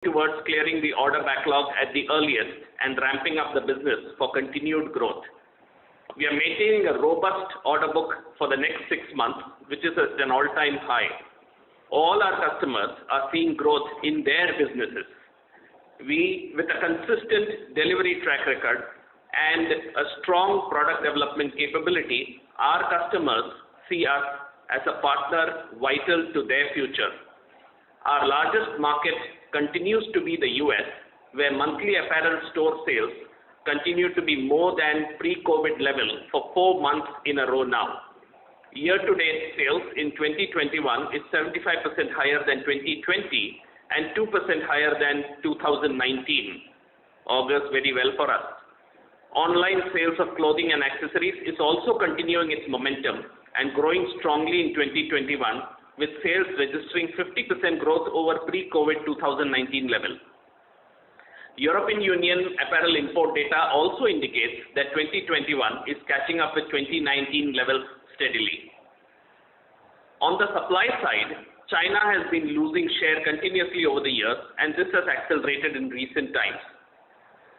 towards clearing the order backlog at the earliest and ramping up the business for continued growth. We are maintaining a robust order book for the next 6 months, which is at an all-time high. All our customers are seeing growth in their businesses. With a consistent delivery track record and a strong product development capability, our customers see us as a partner vital to their future. Our largest market continues to be the US, where monthly apparel store sales continue to be more than pre-COVID level for 4 months in a row now. Year-to-date sales in 2021 is 75% higher than 2020 and 2% higher than 2019. Augurs very well for us. Online sales of clothing and accessories is also continuing its momentum and growing strongly in 2021, with sales registering 50% growth over pre-COVID 2019 level. European Union apparel import data also indicates that 2021 is catching up with 2019 levels steadily. On the supply side, China has been losing share continuously over the years, and this has accelerated in recent times.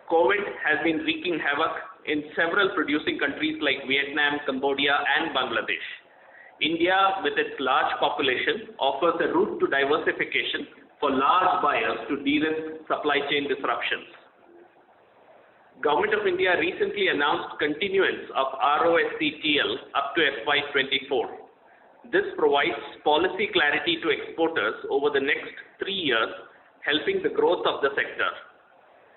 COVID has been wreaking havoc in several producing countries like Vietnam, Cambodia, and Bangladesh. India, with its large population, offers a route to diversification for large buyers to de-risk supply chain disruptions. Government of India recently announced continuance of RoSCTL up to FY24. This provides policy clarity to exporters over the next 3 years, helping the growth of the sector.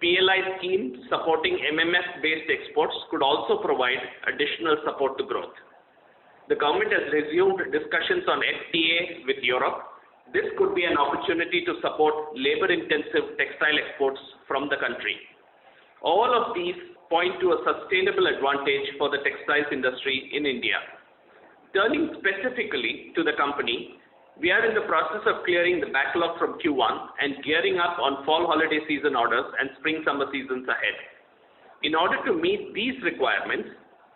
PLI scheme supporting MMF-based exports could also provide additional support to growth. The government has resumed discussions on FTA with Europe. This could be an opportunity to support labor-intensive textile exports from the country. All of these point to a sustainable advantage for the textiles industry in India. Turning specifically to the company, we are in the process of clearing the backlog from Q1 and gearing up on fall holiday season orders and spring-summer seasons ahead. In order to meet these requirements,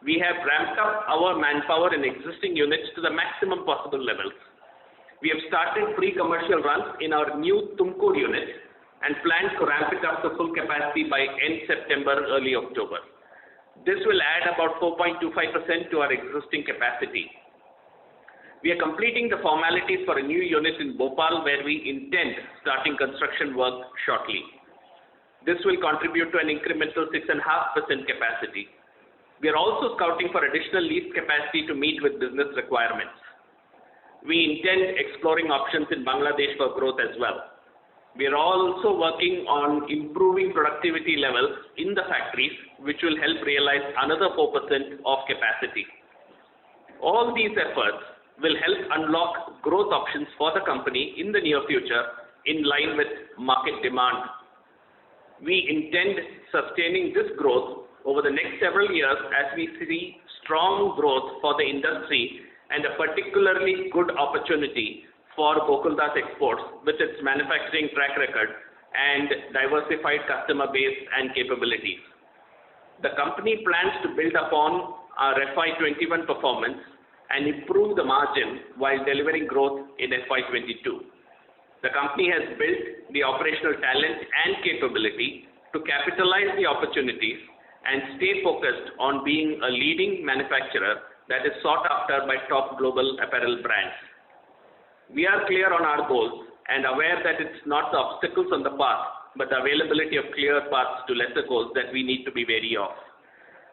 we have ramped up our manpower in existing units to the maximum possible levels. We have started pre-commercial runs in our new Tumkur unit and plan to ramp it up to full capacity by end September, early October. This will add about 4.25% to our existing capacity. We are completing the formalities for a new unit in Bhopal, where we intend starting construction work shortly. This will contribute to an incremental 6.5% capacity. We are also scouting for additional lease capacity to meet with business requirements. We intend exploring options in Bangladesh for growth as well. We are also working on improving productivity levels in the factories, which will help realize another 4% of capacity. All these efforts will help unlock growth options for the company in the near future in line with market demand. We intend sustaining this growth over the next several years as we see strong growth for the industry and a particularly good opportunity for Gokaldas Exports with its manufacturing track record and diversified customer base and capabilities. The company plans to build upon our FY21 performance and improve the margin while delivering growth in FY22. The company has built the operational talent and capability to capitalize the opportunities and stay focused on being a leading manufacturer that is sought after by top global apparel brands. We are clear on our goals and aware that it's not the obstacles on the path, but the availability of clear paths to lesser goals that we need to be wary of.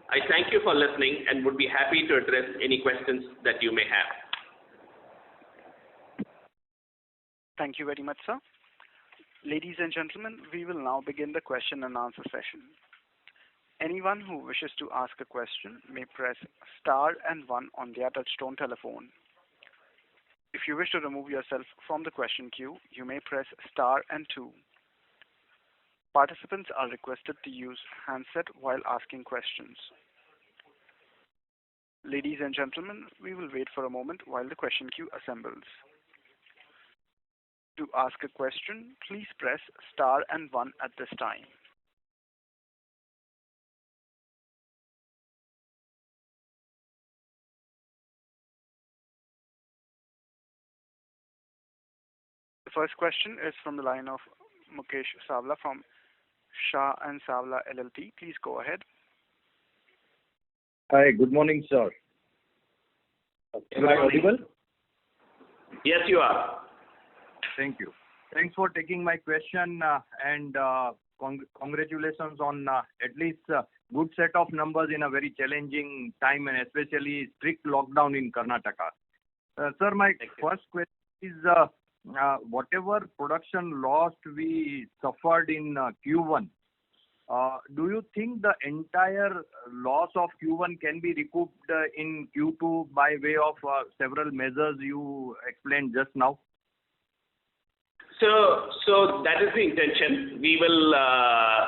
I thank you for listening and would be happy to address any questions that you may have. Thank you very much, sir. Ladies and gentlemen, we will now begin the question and answer session. Anyone who wishes to ask a question may press star and 1 on their touchtone telephone. If you wish to remove yourself from the question queue, you may press star and 2. Participants are requested to use handset while asking questions. Ladies and gentlemen, we will wait for a moment while the question queue assembles. To ask a question, please press star and 1 at this time. The first question is from the line of Mukesh Savla from Shah and Savla LLP. Please go ahead. Hi, good morning, sir. Am I audible? Yes, you are. Thank you. Thanks for taking my question and congratulations on at least good set of numbers in a very challenging time and especially strict lockdown in Karnataka. Sir, my first question is whatever production loss we suffered in Q1, do you think the entire loss of Q1 can be recouped in Q2 by way of several measures you explained just now? So that is the intention. We will,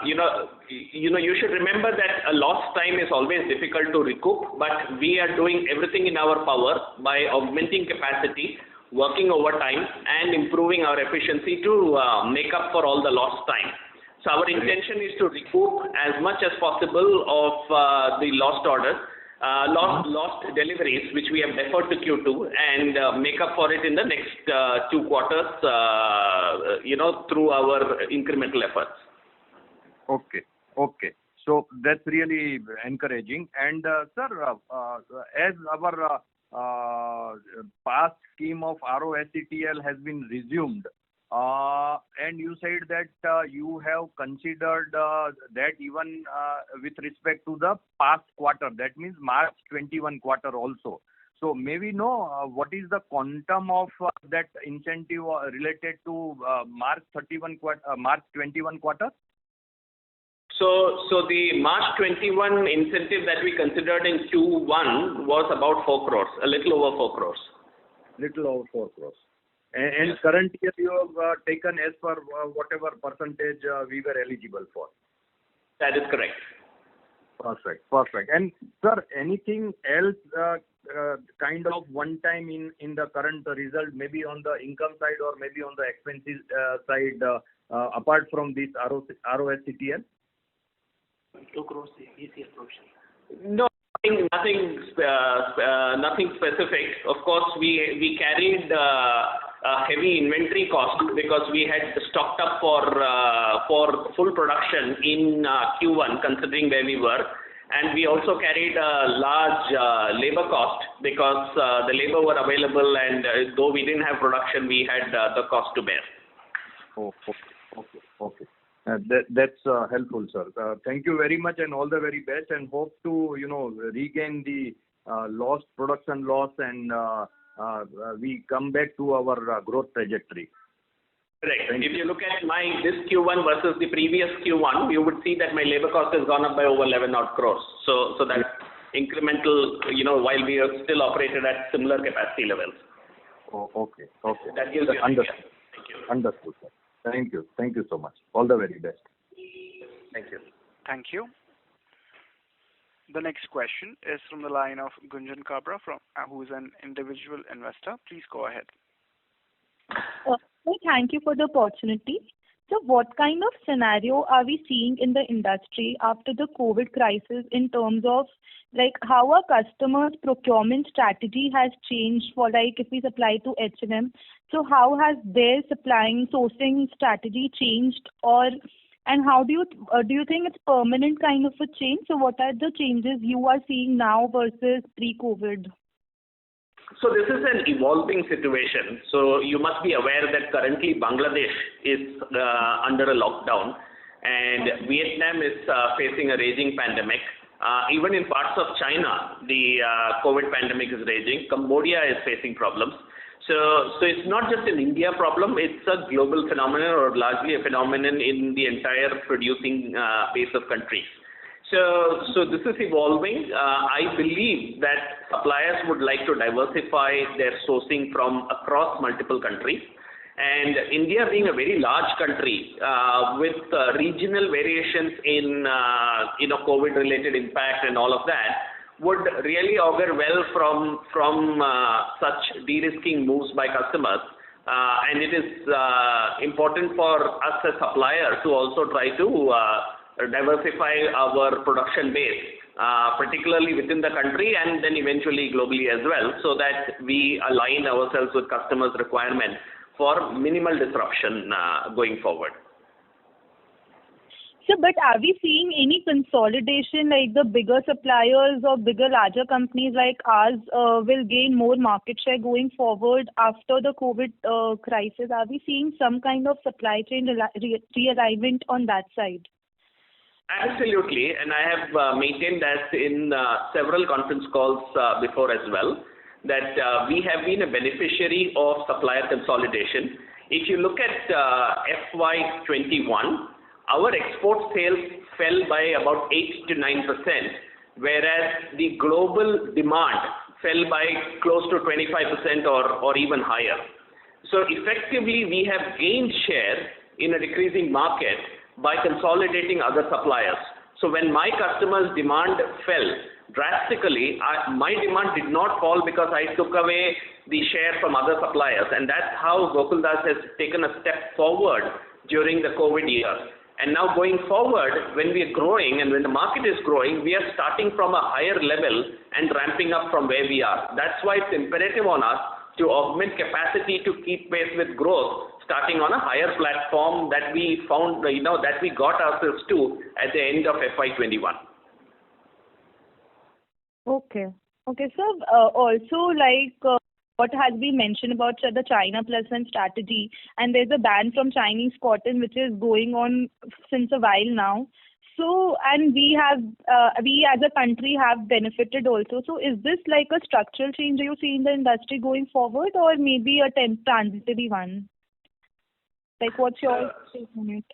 you should remember that a lost time is always difficult to recoup, but we are doing everything in our power by augmenting capacity, working overtime, and improving our efficiency to make up for all the lost time. So our intention is to recoup as much as possible of the lost orders, lost deliveries, which we have deferred to Q2, and make up for it in the next 2 quarters, through our incremental efforts. Okay. So that's really encouraging. And sir, as our past scheme of ROSCTL has been resumed, and you said that you have considered that even with respect to the past quarter, that means March 21 quarter also. So may we know what is the quantum of that incentive related to March 21 quarter? So the March 21 incentive that we considered in Q1 was about 4 crores, a little over 4 crores. Little over 4 crores. And yes. Current year you have taken as per whatever percentage we were eligible for. That is correct. Perfect. And sir, anything else kind of one time in the current result, maybe on the income side or maybe on the expenses side, apart from this ROSCTL? 2 crores ECL provision. No, nothing specific. Of course, we carried a heavy inventory cost because we had stocked up for full production in Q1, considering where we were. And we also carried a large labor cost because the labor were available, and though we didn't have production, we had the cost to bear. Okay. That's helpful, sir. Thank you very much and all the very best, and hope to regain the lost production loss and we come back to our growth trajectory. Correct. If you look at this Q1 versus the previous Q1, you would see that my labor cost has gone up by over 11 odd crores. So that's incremental, while we have still operated at similar capacity levels. Oh, okay. That gives you an idea. Thank you. Understood, sir. Thank you so much. All the very best. Thank you. Thank you. The next question is from the line of Gunjan Kabra, who is an individual investor. Please go ahead. Thank you for the opportunity. So what kind of scenario are we seeing in the industry after the COVID crisis in terms of how our customers' procurement strategy has changed for if we supply to H&M? So how has their sourcing strategy changed, and how do you think it's permanent kind of a change? So what are the changes you are seeing now versus pre-COVID? So this is an evolving situation. So you must be aware that currently Bangladesh is under a lockdown, and Vietnam is facing a raging pandemic. Even in parts of China, the COVID pandemic is raging. Cambodia is facing problems. So it's not just an India problem, it's a global phenomenon, or largely a phenomenon in the entire producing base of countries. So this is evolving. I believe that suppliers would like to diversify their sourcing from across multiple countries. And India being a very large country with regional variations in COVID-related impact and all of that, would really augur well from such de-risking moves by customers. And it is important for us as suppliers to also try to diversify our production base, particularly within the country and then eventually globally as well, so that we align ourselves with customers' requirements for minimal disruption going forward. So, but are we seeing any consolidation, like the bigger suppliers or bigger, larger companies like ours will gain more market share going forward after the COVID crisis? Are we seeing some kind of supply chain realignment on that side? Absolutely, and I have maintained that in several conference calls before as well, that we have been a beneficiary of supplier consolidation. If you look at FY21, our export sales fell by about 8 to 9%, whereas the global demand fell by close to 25% or even higher. So effectively, we have gained share in a decreasing market by consolidating other suppliers. So when my customers' demand fell drastically, my demand did not fall because I took away the share from other suppliers, and that's how Gokaldas has taken a step forward during the COVID year. And now going forward, when we are growing and when the market is growing, we are starting from a higher level and ramping up from where we are. That's why it's imperative on us to augment capacity to keep pace with growth, starting on a higher platform that we found, that we got ourselves to at the end of FY21. Okay. Okay, so also what has been mentioned about the China Plus One strategy, and there's a ban from Chinese cotton which is going on since a while now. So, and we as a country have benefited also. So is this like a structural change you see in the industry going forward, or maybe a transitory one? Like, what's your take on it?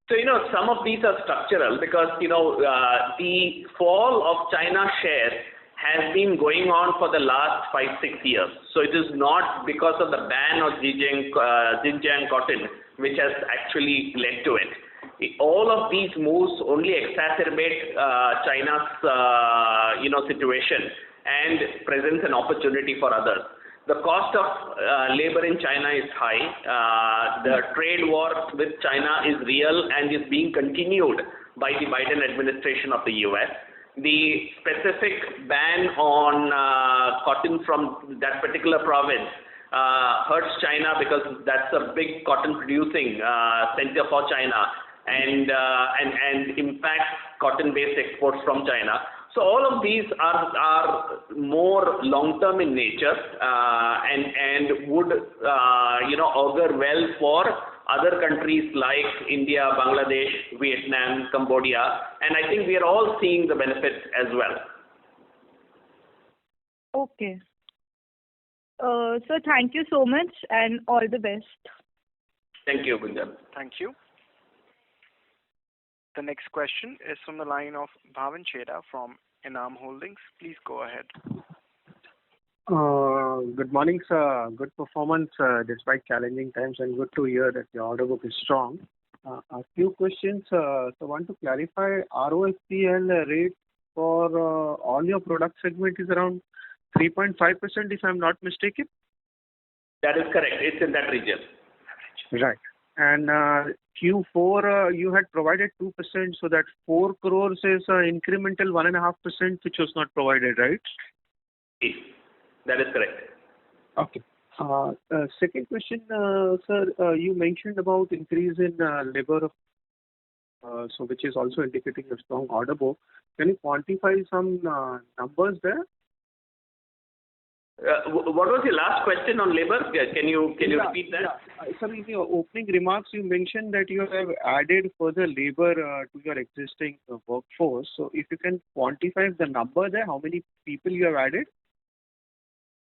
So, some of these are structural because, the fall of China's share has been going on for the last 5-6 years. So it is not because of the ban of Xinjiang cotton which has actually led to it. All of these moves only exacerbate China's situation and presents an opportunity for others. The cost of labor in China is high. The trade war with China is real and is being continued by the Biden administration of the US. The specific ban on cotton from that particular province hurts China because that's a big cotton producing center for China and impacts cotton-based exports from China. So all of these are more long-term in nature and would augur well for other countries like India, Bangladesh, Vietnam, Cambodia, and I think we are all seeing the benefits as well. Okay. So thank you so much and all the best. Thank you, Gunjan. Thank you. The next question is from the line of Bhavan Chheda from Enam Holdings. Please go ahead. Good morning, sir. Good performance despite challenging times, and good to hear that the order book is strong. A few questions. So I want to clarify, ROFCL rate for all your product segment is around 3.5%, if I'm not mistaken? That is correct. It's in that region. Right. And Q4, you had provided 2%, so that 4 crores is incremental 1.5%, which was not provided, right? Yes. That is correct. Okay. Second question, sir, you mentioned about increase in labor, so which is also indicating a strong order book. Can you quantify some numbers there? What was your last question on labor? Can you repeat that? Yeah. Sir, in your opening remarks, you mentioned that you have added further labor to your existing workforce. So if you can quantify the number there, how many people you have added?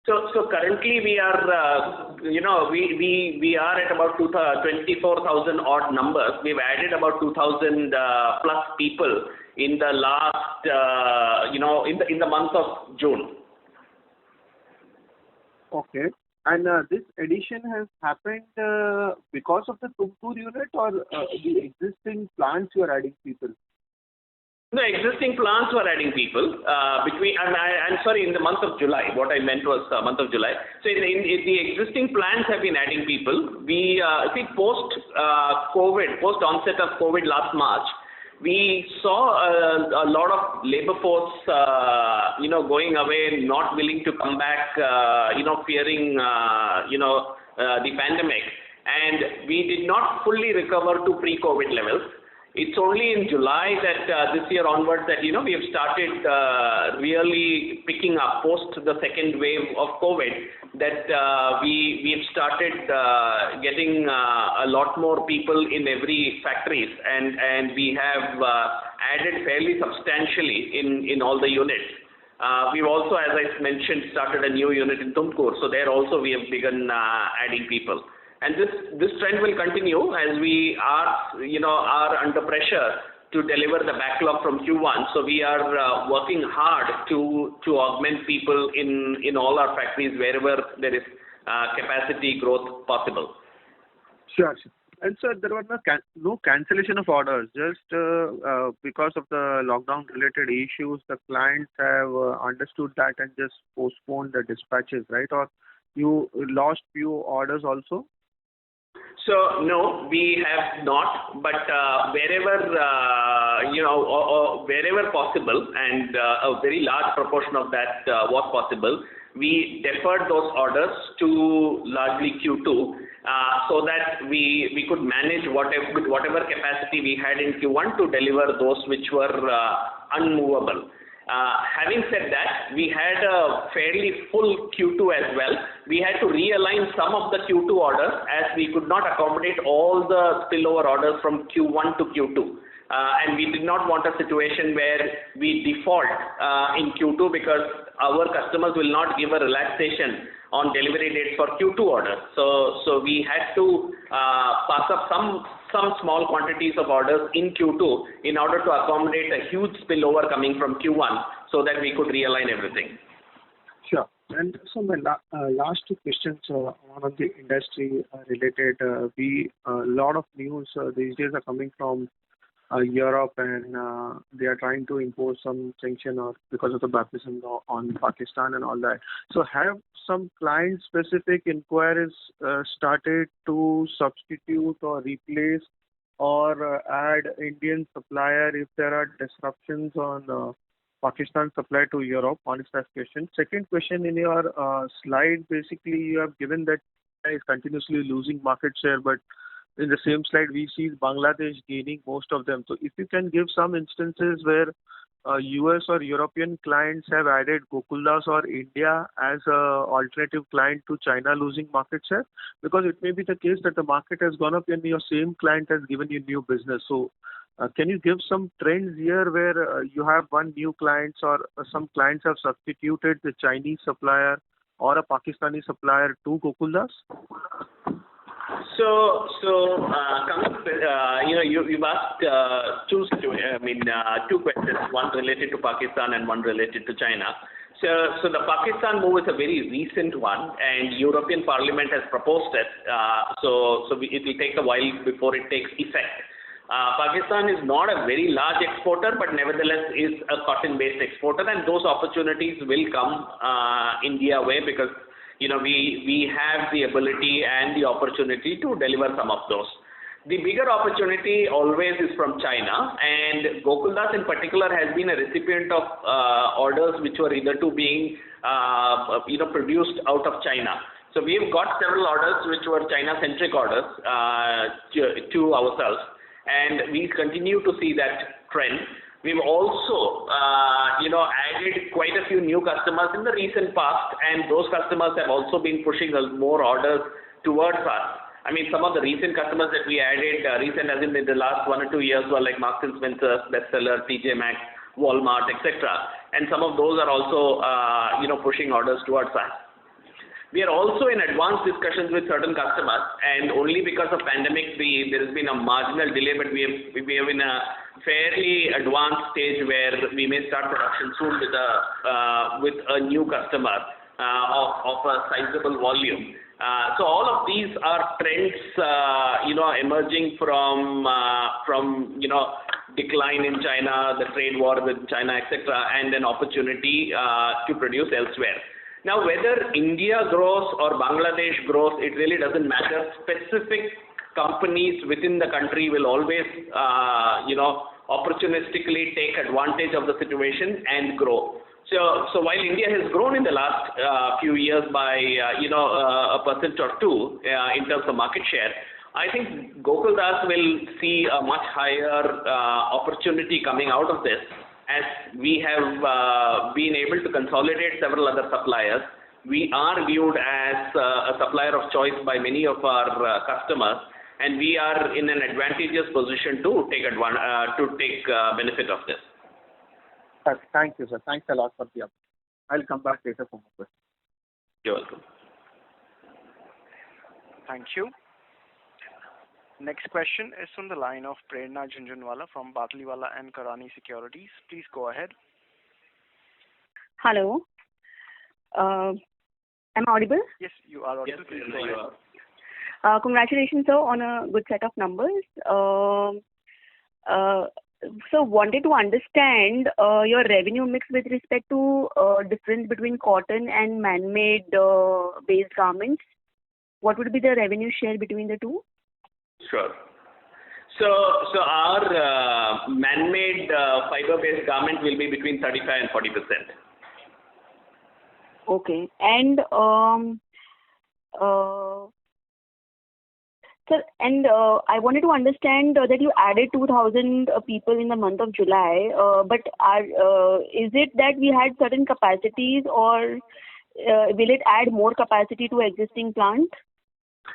So currently we are, we are at about 24,000 odd numbers. We've added about 2,000 plus people in the last, in the month of June. Okay. And this addition has happened because of the Tumkur unit or the existing plants you are adding people? The existing plants were adding people I'm sorry, in the month of July. What I meant was month of July. So in the existing plants have been adding people. We post-COVID, post onset of COVID last March, we saw a lot of labor force, going away, not willing to come back, fearing, the pandemic. And we did not fully recover to pre-COVID levels. It's only in July that this year onwards that we have started really picking up post the second wave of COVID. That we have started getting a lot more people in every factories, and we have added fairly substantially in all the units. We've also, as I mentioned, started a new unit in Tumkur. So there also we have begun adding people. And this trend will continue as we are under pressure to deliver the backlog from Q1. So we are working hard to augment people in all our factories wherever there is capacity growth possible. Sure. And sir, there was no cancellation of orders, just because of the lockdown-related issues, the clients have understood that and just postponed the dispatches, right? Or you lost few orders also? So no, we have not, but wherever wherever possible, and a very large proportion of that was possible, we deferred those orders to largely Q2, so that we could manage whatever capacity we had in Q1 to deliver those which were unmovable. Having said that, we had a fairly full Q2 as well. We had to realign some of the Q2 orders as we could not accommodate all the spillover orders from Q1 to Q2. And we did not want a situation where we default in Q2 because our customers will not give a relaxation on delivery dates for Q2 orders. So we had to pass up some small quantities of orders in Q2 in order to accommodate a huge spillover coming from Q1 so that we could realign everything. Sure. And so my last two questions, one of the industry related. A lot of news these days are coming from Europe, and they are trying to impose some sanction or because of the baptism on Pakistan and all that. So have some client-specific inquiries started to substitute or replace or add Indian supplier if there are disruptions on Pakistan supply to Europe? One is that question. Second question, in your slide, basically you have given that China is continuously losing market share, but in the same slide we see Bangladesh gaining most of them. So if you can give some instances where US or European clients have added Gokaldas or India as a alternative client to China losing market share, because it may be the case that the market has gone up and your same client has given you new business. So can you give some trends here where you have one new clients or some clients have substituted the Chinese supplier or a Pakistani supplier to Gokaldas? So coming, you've asked two questions, one related to Pakistan and one related to China. So the Pakistan move is a very recent one, and European Parliament has proposed it. So it will take a while before it takes effect. Pakistan is not a very large exporter, but nevertheless is a cotton-based exporter, and those opportunities will come India way because we have the ability and the opportunity to deliver some of those. The bigger opportunity always is from China, and Gokaldas in particular has been a recipient of orders which were either to being produced out of China. So we've got several orders which were China-centric orders to ourselves, and we continue to see that trend. We've also, added quite a few new customers in the recent past, and those customers have also been pushing more orders towards us. I mean, some of the recent customers that we added, recent as in the last 1 or 2 years, were like Marks & Spencer, Bestseller, TJ Maxx, Walmart, etc. And some of those are also, pushing orders towards us. We are also in advanced discussions with certain customers, and only because of pandemic, there has been a marginal delay, but we have in a fairly advanced stage where we may start production soon with a new customer of a sizable volume. So all of these are trends, emerging from decline in China, the trade war with China, etc., and an opportunity to produce elsewhere. Now, whether India grows or Bangladesh grows, it really doesn't matter. Specific companies within the country will always, opportunistically take advantage of the situation and grow. So while India has grown in the last few years by, 1% or 2% in terms of market share, I think Gokaldas will see a much higher opportunity coming out of this, as we have been able to consolidate several other suppliers. We are viewed as a supplier of choice by many of our customers, and we are in an advantageous position to take benefit of this. Thank you, sir. Thanks a lot for the update. I'll come back later for more questions. You're welcome. Thank you. Next question is from the line of Prerna Jhunjhunwala from Batliwala and Karani Securities. Please go ahead. Hello. Am I audible? Yes, you are audible. Yes, Please you go ahead. are. Congratulations, sir, on a good set of numbers. So wanted to understand your revenue mix with respect to difference between cotton and man-made based garments. What would be the revenue share between the two? Sure. So our man-made fiber-based garment will be between 35 and 40%. Okay. And sir, and I wanted to understand that you added 2,000 people in the month of July, but is it that we had certain capacities, or will it add more capacity to existing plant?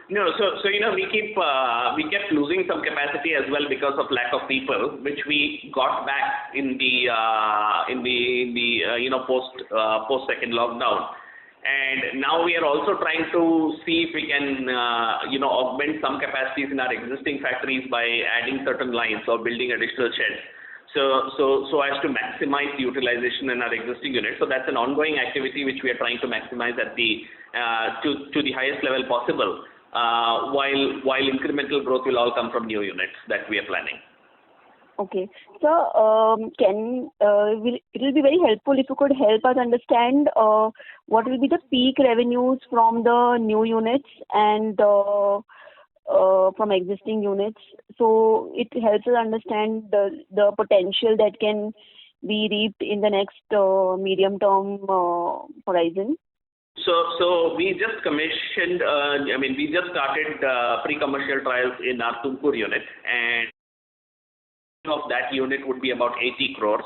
No, so we kept losing some capacity as well because of lack of people, which we got back in the post second lockdown. And now we are also trying to see if we can augment some capacities in our existing factories by adding certain lines or building additional sheds. So as to maximize the utilization in our existing units. So that's an ongoing activity which we are trying to maximize at the to the highest level possible. While incremental growth will all come from new units that we are planning. Okay. So, it will be very helpful if you could help us understand what will be the peak revenues from the new units and from existing units. So it helps us understand the potential that can be reaped in the next medium-term horizon. So we just commissioned. We just started pre-commercial trials in our Tumkur unit, and of that unit would be about 80 crores,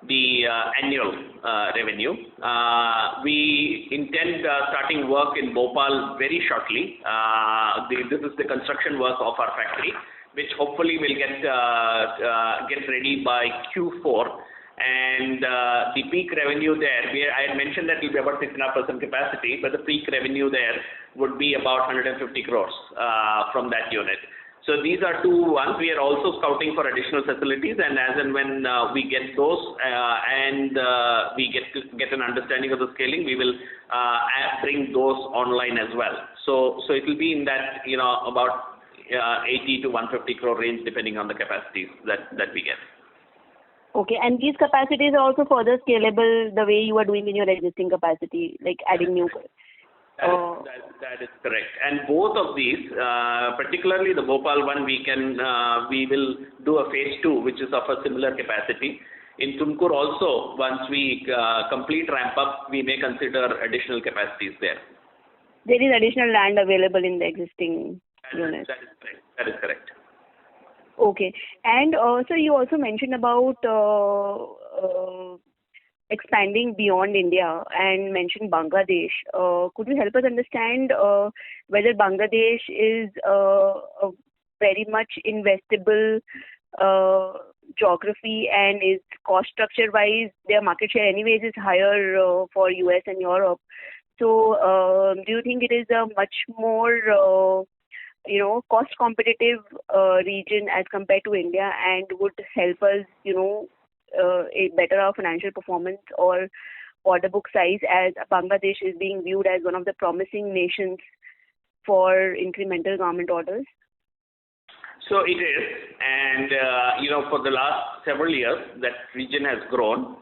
the annual revenue. We intend starting work in Bhopal very shortly. This is the construction work of our factory, which hopefully will get ready by Q4. And the peak revenue there, I had mentioned that it will be about 6.5% capacity, but the peak revenue there would be about 150 crores from that unit. So these are two ones. We are also scouting for additional facilities, and as and when we get those and we get an understanding of the scaling, we will bring those online as well. So it will be in that about 80 to 150 crore range, depending on the capacities that we get. Okay, and these capacities are also further scalable the way you are doing in your existing capacity, like adding new. That is correct. And both of these, particularly the Bhopal one, we will do a phase 2, which is of a similar capacity. In Tumkur also, once we complete ramp up, we may consider additional capacities there. There is additional land available in the existing units. That is correct. Okay. And so you also mentioned about expanding beyond India and mentioned Bangladesh. Could you help us understand whether Bangladesh is a very much investable geography, and is cost structure wise their market share anyways is higher for US and Europe? So do you think it is a much more cost competitive region as compared to India, and would help us better our financial performance or order book size, as Bangladesh is being viewed as one of the promising nations for incremental garment orders? So it is, and for the last several years that region has grown.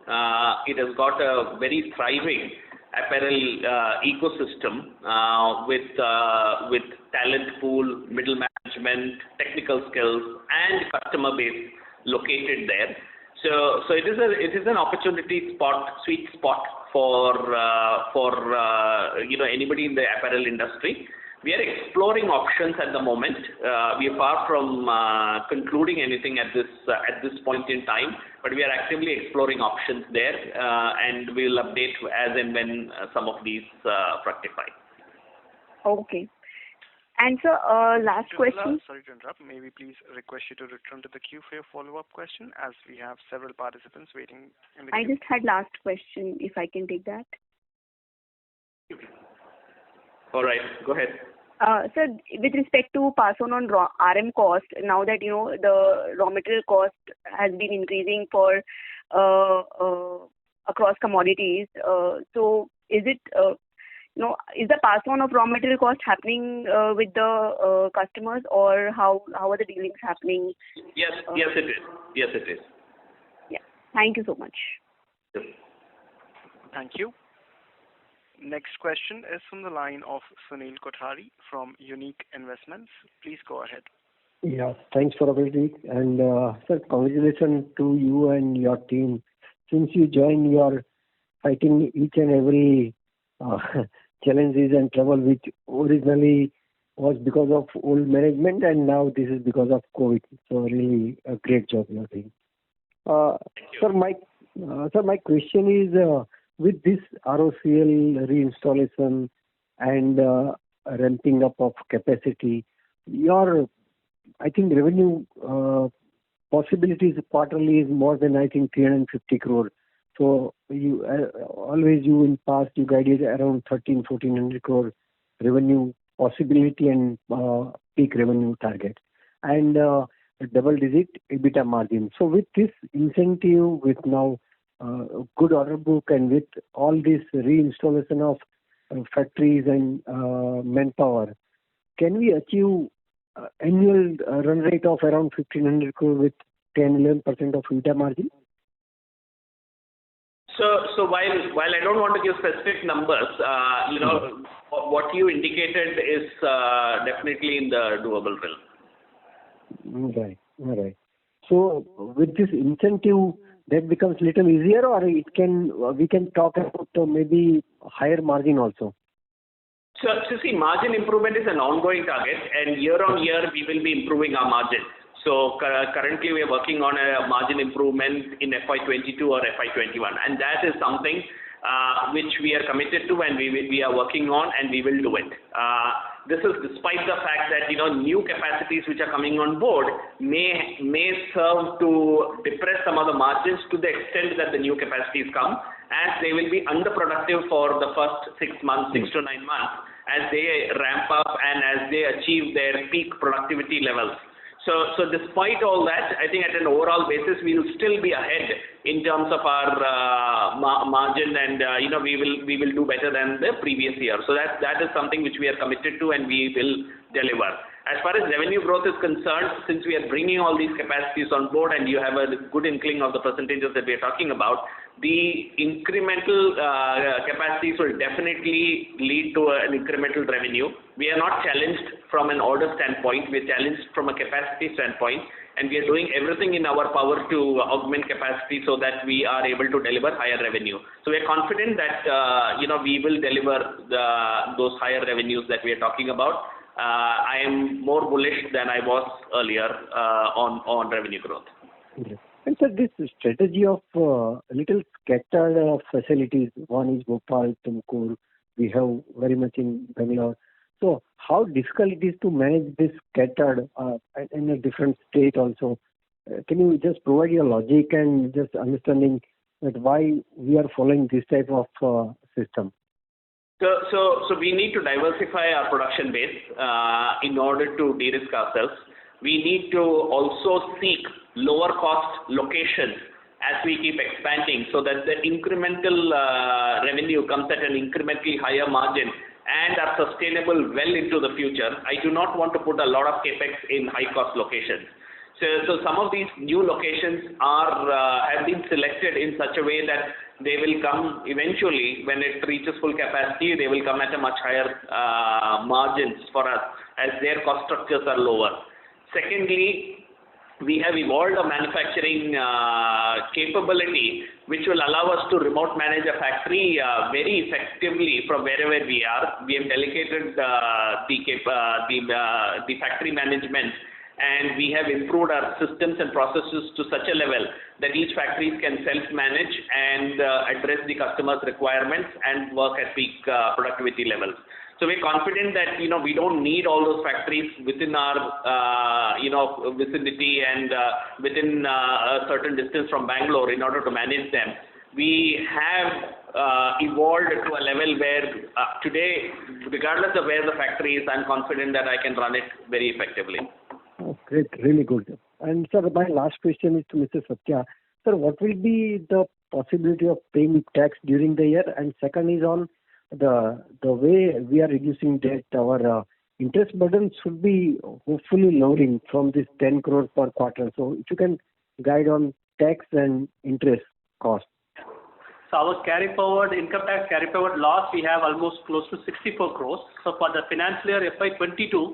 It has got a very thriving apparel ecosystem with talent pool, middle management, technical skills, and customer base located there. So it is an opportunity sweet spot for anybody in the apparel industry. We are exploring options at the moment. We are far from concluding anything at this point in time, but we are actively exploring options there, and we'll update as and when some of these fructify. Okay. And sir, last question. Sorry to interrupt. May we please request you to return to the queue for your follow-up question, as we have several participants waiting in the queue. I just had last question, if I can take that. All right, go ahead. Sir, with respect to pass on RM cost, now that the raw material cost has been increasing for across commodities, so is it is the pass on of raw material cost happening with the customers, or how are the dealings happening? Yes, it is. Yes, it is. Yeah. Thank you so much. Yes. Thank you. Next question is from the line of Sunil Kothari from Unique Investments. Please go ahead. Yeah, thanks for the opportunity. And sir, congratulations to you and your team. Since you joined, you are fighting each and every challenges and trouble which originally was because of old management, and now this is because of COVID. So really a great job you are doing. Sir, my question is, with this ROCL reinstallation and ramping up of capacity, your, I think, revenue possibilities quarterly is more than, I think, 350 crore. So you in past you guided around 1,400 crore revenue possibility and peak revenue target, and double-digit EBITDA margin. So with this incentive, with now good order book, and with all this reinstallation of factories and manpower, can we achieve annual run rate of around 1,500 crore with 10-11% of EBITDA margin? So while I don't want to give specific numbers, what you indicated is definitely in the doable realm. Right. All right. So with this incentive, that becomes little easier, or we can talk about maybe higher margin also. So see, margin improvement is an ongoing target, and year on year we will be improving our margins. So currently we are working on a margin improvement in FY22 or FY21, and that is something which we are committed to, and we are working on, and we will do it. This is despite the fact that new capacities which are coming on board may serve to depress some of the margins to the extent that the new capacities come, as they will be underproductive for the first 6 months, 6 to 9 months, as they ramp up and as they achieve their peak productivity levels. So despite all that, I think at an overall basis we will still be ahead in terms of our margin, and we will do better than the previous year. So that is something which we are committed to, and we will deliver. As far as revenue growth is concerned, since we are bringing all these capacities on board, and you have a good inkling of the percentages that we are talking about, the incremental capacities will definitely lead to an incremental revenue. We are not challenged from an order standpoint, we are challenged from a capacity standpoint, and we are doing everything in our power to augment capacity so that we are able to deliver higher revenue. So we are confident that we will deliver those higher revenues that we are talking about. I am more bullish than I was earlier on revenue growth. Okay. And so this strategy of little scattered facilities, one is Bhopal, Tumkur, we have very much in Bangalore. So how difficult it is to manage this scattered in a different state also? Can you just provide your logic and just understanding that why we are following this type of system? So we need to diversify our production base in order to de-risk ourselves. We need to also seek lower cost locations as we keep expanding, so that the incremental revenue comes at an incrementally higher margin and are sustainable well into the future. I do not want to put a lot of capex in high cost locations. So some of these new locations have been selected in such a way that they will come eventually, when it reaches full capacity, they will come at a much higher margins for us, as their cost structures are lower. Secondly, we have evolved a manufacturing capability which will allow us to remote manage a factory very effectively from wherever we are. We have delegated the factory management, and we have improved our systems and processes to such a level that each factory can self-manage and address the customer's requirements and work at peak productivity levels. So we're confident that we don't need all those factories within our vicinity and within a certain distance from Bangalore in order to manage them. We have evolved to a level where today, regardless of where the factory is, I'm confident that I can run it very effectively. Oh, great, really good. And sir, my last question is to Mr. Satya. Sir, what will be the possibility of paying tax during the year? And second is on the way we are reducing debt, our interest burden should be hopefully lowering from this 10 crore per quarter. So if you can guide on tax and interest cost. So our income tax carry forward loss, we have almost close to 64 crores. So for the financial year FY22,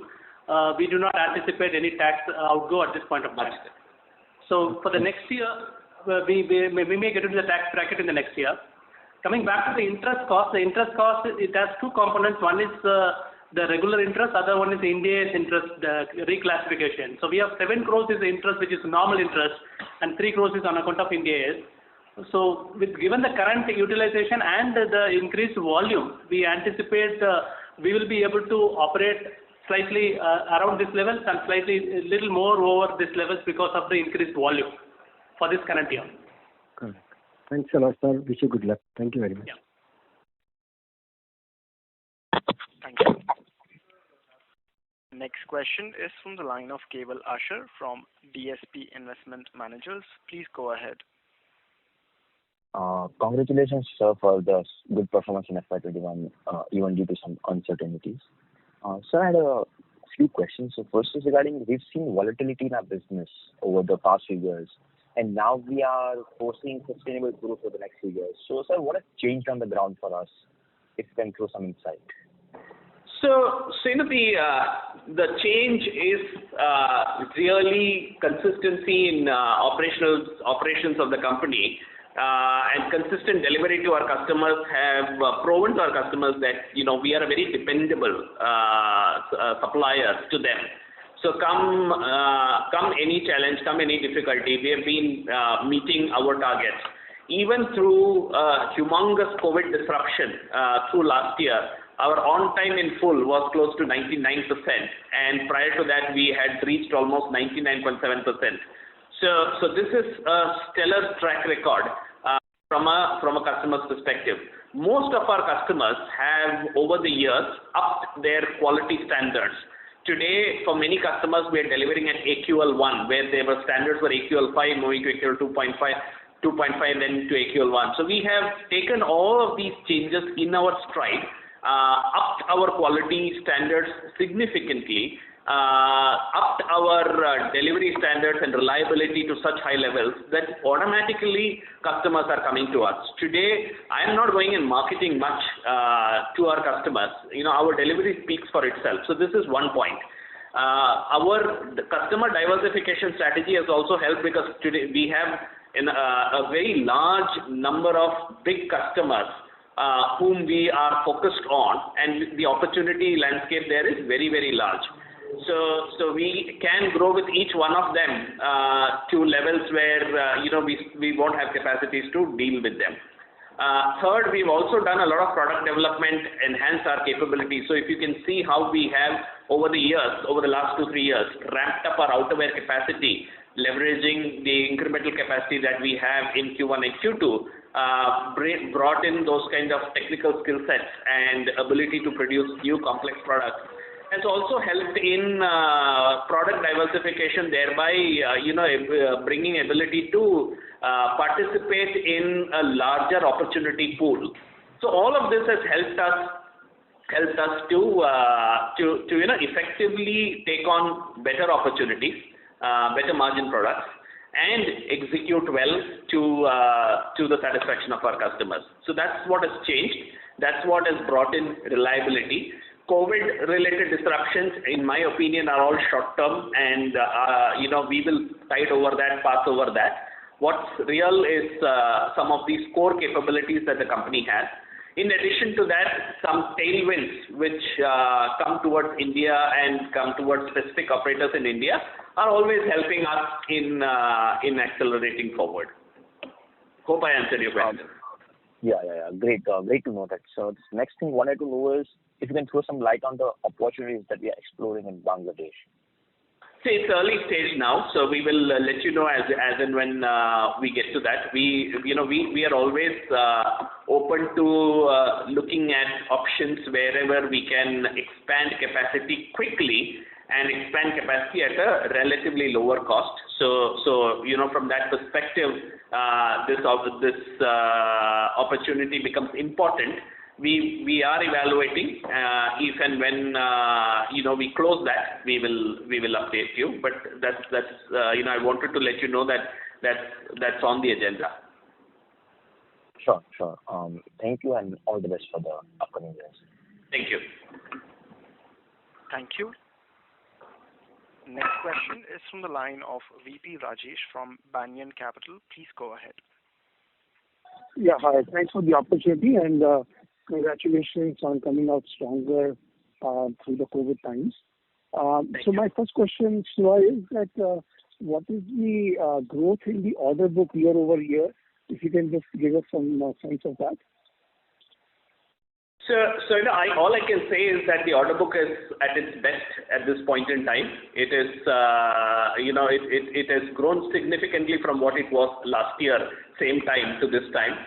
we do not anticipate any tax outgo at this point of time. So for the next year, we may get into the tax bracket in the next year. Coming back to the interest cost, it has two components. One is the regular interest, other one is the Ind AS interest, the reclassification. So we have 7 crores is the interest, which is normal interest, and 3 crores is on account of Ind AS. So given the current utilization and the increased volume, we anticipate we will be able to operate slightly around this levels and slightly a little more over this levels because of the increased volume for this current year. Correct. Thanks a lot, sir. Wish you good luck. Thank you very much. Yeah. Thank you. Next question is from the line of Keval Asher from DSP Investment Managers. Please go ahead. Congratulations, sir, for the good performance in FY21, even due to some uncertainties. Sir, I had a few questions. So first is regarding, we've seen volatility in our business over the past few years, and now we are foreseeing sustainable growth for the next few years. So, sir, what has changed on the ground for us? If you can throw some insight. So the change is really consistency in operations of the company, and consistent delivery to our customers have proven to our customers that we are a very dependable supplier to them. So come any challenge, come any difficulty, we have been meeting our targets. Even through humongous COVID disruption through last year, our on time in full was close to 99%, and prior to that we had reached almost 99.7%. So this is a stellar track record from a customer's perspective. Most of our customers have over the years upped their quality standards. Today, for many customers, we are delivering at AQL1, where their standards were AQL5, moving to AQL 2.5, then to AQL1. So we have taken all of these changes in our stride, upped our quality standards significantly, upped our delivery standards and reliability to such high levels that automatically customers are coming to us. Today, I am not going in marketing much to our customers. Our delivery speaks for itself. So this is one point. Our customer diversification strategy has also helped because today we have a very large number of big customers whom we are focused on, and the opportunity landscape there is very, very large. So we can grow with each one of them to levels where we won't have capacities to deal with them. Third, we've also done a lot of product development, enhanced our capabilities. So if you can see how we have over the last 2-3 years, ramped up our outerwear capacity, leveraging the incremental capacity that we have in Q1 and Q2, brought in those kind of technical skill sets and ability to produce new complex products, has also helped in product diversification, thereby bringing ability to participate in a larger opportunity pool. So all of this has helped us to effectively take on better opportunities, better margin products, and execute well to the satisfaction of our customers. So that's what has changed. That's what has brought in reliability. COVID-related disruptions, in my opinion, are all short-term, and we will tide over that, pass over that. What's real is some of these core capabilities that the company has. In addition to that, some tailwinds which come towards India and come towards specific operators in India are always helping us in accelerating forward. Hope I answered your question. Yeah. Great to know that. So this next thing I wanted to know is if you can throw some light on the opportunities that we are exploring in Bangladesh. See, it's early stage now, so we will let you know as and when we get to that. We are always open to looking at options wherever we can expand capacity quickly and expand capacity at a relatively lower cost. So from that perspective, this opportunity becomes important. We are evaluating. If and when we close that, we will update you. But that's I wanted to let you know that's on the agenda. Sure. Thank you and all the best for the upcoming years. Thank you. Thank you. Next question is from the line of VP Rajesh from Banyan Capital. Please go ahead. Yeah, hi. Thanks for the opportunity and congratulations on coming out stronger through the COVID times. So my first question, Shiva, is that what is the growth in the order book year over year? If you can just give us some sense of that. So all I can say is that the order book is at its best at this point in time. It is, it has grown significantly from what it was last year, same time to this time.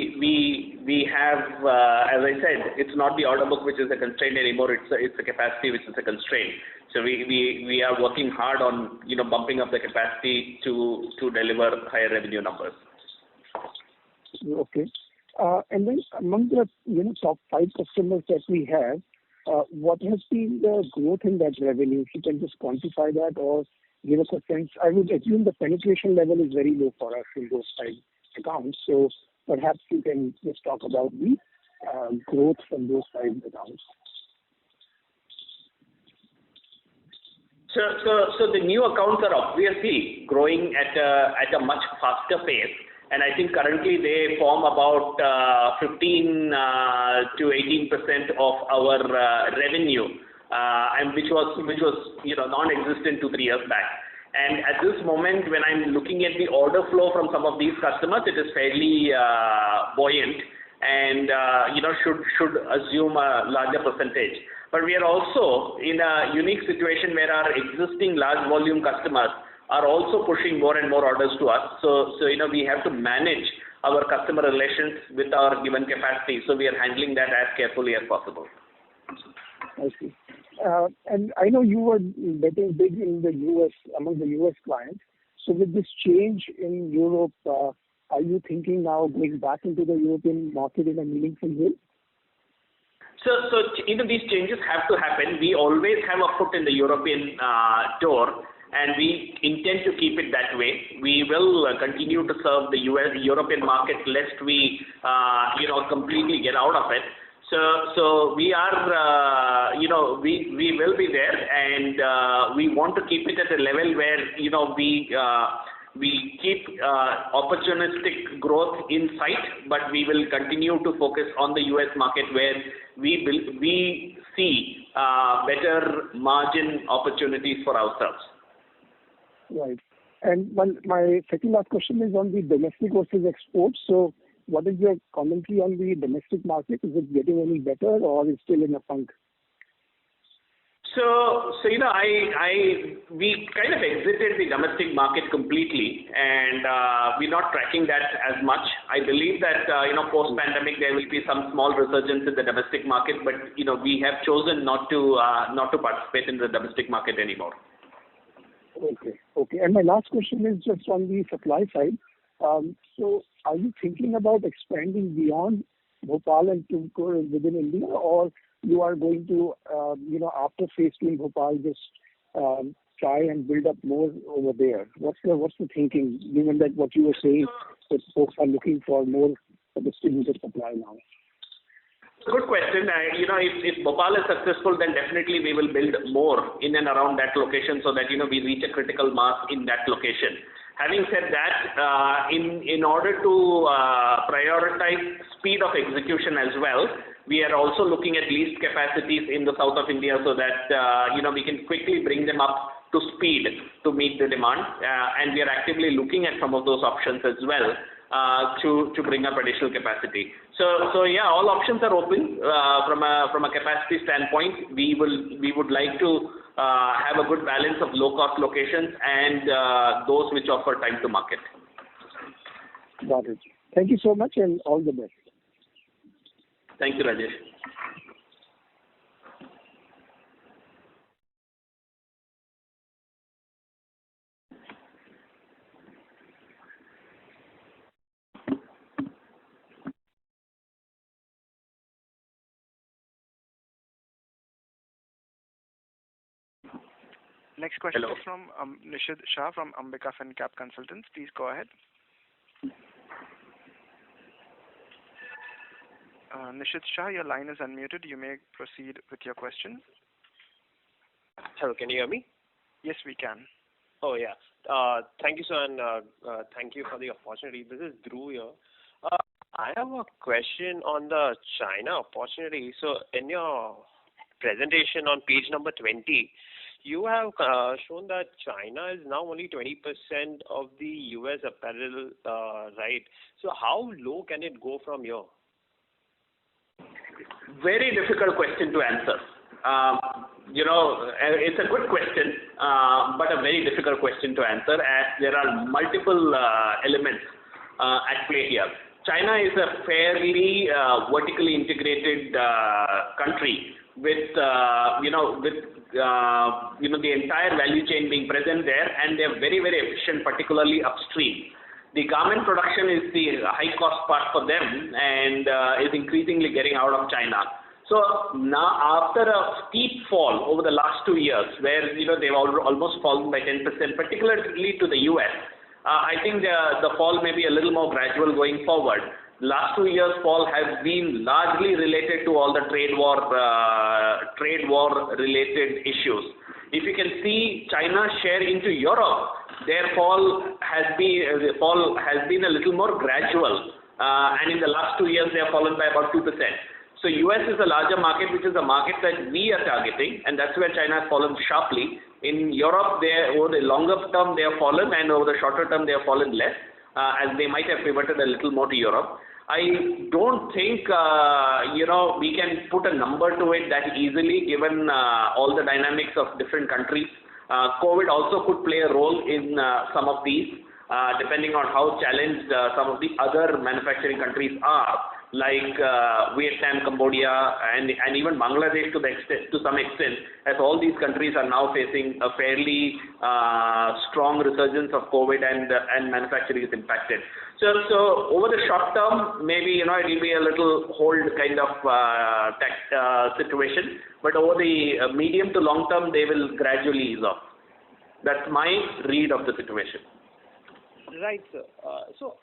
We have, as I said, it's not the order book which is a constraint anymore. It's a capacity which is a constraint. So we are working hard on bumping up the capacity to deliver higher revenue numbers. Okay. And then among the top 5 customers that we have, what has been the growth in that revenue? If you can just quantify that or give us a sense. I would assume the penetration level is very low for us in those 5 accounts. So perhaps you can just talk about the growth from those 5 accounts. So the new accounts are obviously growing at a much faster pace. And I think currently they form about 15 to 18% of our revenue, and which was non-existent 2-3 years back. And at this moment, when I'm looking at the order flow from some of these customers, it is fairly buoyant, and should assume a larger percentage. But we are also in a unique situation where our existing large volume customers are also pushing more and more orders to us. So we have to manage our customer relations with our given capacity. So we are handling that as carefully as possible. I see. And I know you were getting big in the US, among the US clients. So with this change in Europe, are you thinking now going back into the European market in a meaningful way? So these changes have to happen. We always have a foot in the European door, and we intend to keep it that way. We will continue to serve the European market lest we, completely get out of it. So we are, we will be there, and we want to keep it at a level where, we keep opportunistic growth in sight, but we will continue to focus on the US market where we see better margin opportunities for ourselves. Right. And my second last question is on the domestic versus exports. So what is your commentary on the domestic market? Is it getting any better or is it still in a funk? So we kind of exited the domestic market completely, and we're not tracking that as much. I believe that post-pandemic there will be some small resurgence in the domestic market, but we have chosen not to participate in the domestic market anymore. Okay. And my last question is just on the supply side. So are you thinking about expanding beyond Bhopal and Tumkur within India, or you are going to, after phase 2 in Bhopal, just try and build up more over there? What's the thinking, given that what you were saying, that folks are looking for more distributed supply now? Good question. If Bhopal is successful, then definitely we will build more in and around that location so that, we reach a critical mass in that location. Having said that, in order to prioritize speed of execution as well, we are also looking at leased capacities in the south of India so that, we can quickly bring them up to speed to meet the demand. And we are actively looking at some of those options as well. To bring up additional capacity. So yeah, all options are open from a capacity standpoint. We would like to have a good balance of low cost locations and those which offer time to market. Got it. Thank you so much and all the best. Thank you, Rajesh. Next question is from Nishid Shah from Ambika FinCap Consultants. Please go ahead. Nishid Shah, your line is unmuted. You may proceed with your question. Hello, can you hear me? Yes, we can. Oh, yeah. Thank you, sir, and thank you for the opportunity. This is Dhruv here. I have a question on the China opportunity. So, in your presentation on page number 20, you have shown that China is now only 20% of the US apparel, right? So, how low can it go from here? Very difficult question to answer. It's a good question, but a very difficult question to answer as there are multiple elements at play here. China is a fairly vertically integrated country with the entire value chain being present there, and they're very, very efficient, particularly upstream. The garment production is the high cost part for them and is increasingly getting out of China. So now after a steep fall over the last 2 years where they've almost fallen by 10%, particularly to the US, I think the fall may be a little more gradual going forward. Last 2 years fall has been largely related to all the trade war related issues. If you can see China's share into Europe, their fall has been a little more gradual, and in the last 2 years they have fallen by about 2%. So US is a larger market, which is a market that we are targeting, and that's where China has fallen sharply. In Europe, over the longer term they have fallen, and over the shorter term they have fallen less, as they might have pivoted a little more to Europe. I don't think we can put a number to it that easily, given all the dynamics of different countries. COVID also could play a role in some of these, depending on how challenged some of the other manufacturing countries are, like Vietnam, Cambodia, and even Bangladesh to some extent, as all these countries are now facing a fairly strong resurgence of COVID and manufacturing is impacted. So over the short term, maybe it will be a little hold kind of situation, but over the medium to long term, they will gradually ease off. That's my read of the situation. Right, sir. So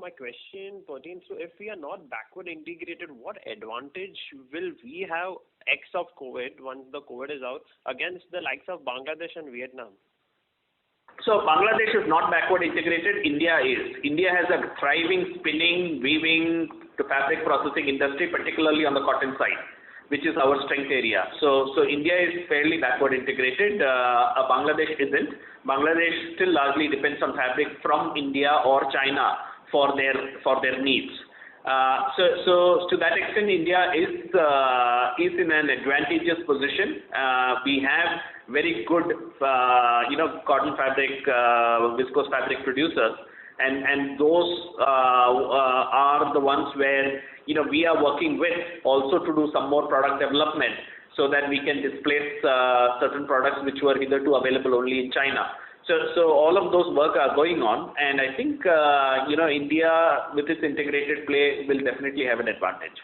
my question pertains to, if we are not backward integrated, what advantage will we have X of COVID once the COVID is out against the likes of Bangladesh and Vietnam? So Bangladesh is not backward integrated. India is. India has a thriving spinning, weaving to fabric processing industry, particularly on the cotton side, which is our strength area. So India is fairly backward integrated. Bangladesh isn't. Bangladesh still largely depends on fabric from India or China for their needs. So to that extent, India is in an advantageous position. We have very good cotton fabric, viscose fabric producers, and those are the ones where we are working with also to do some more product development so that we can displace certain products which were hitherto available only in China. So all of those work are going on, and I think India with its integrated play will definitely have an advantage.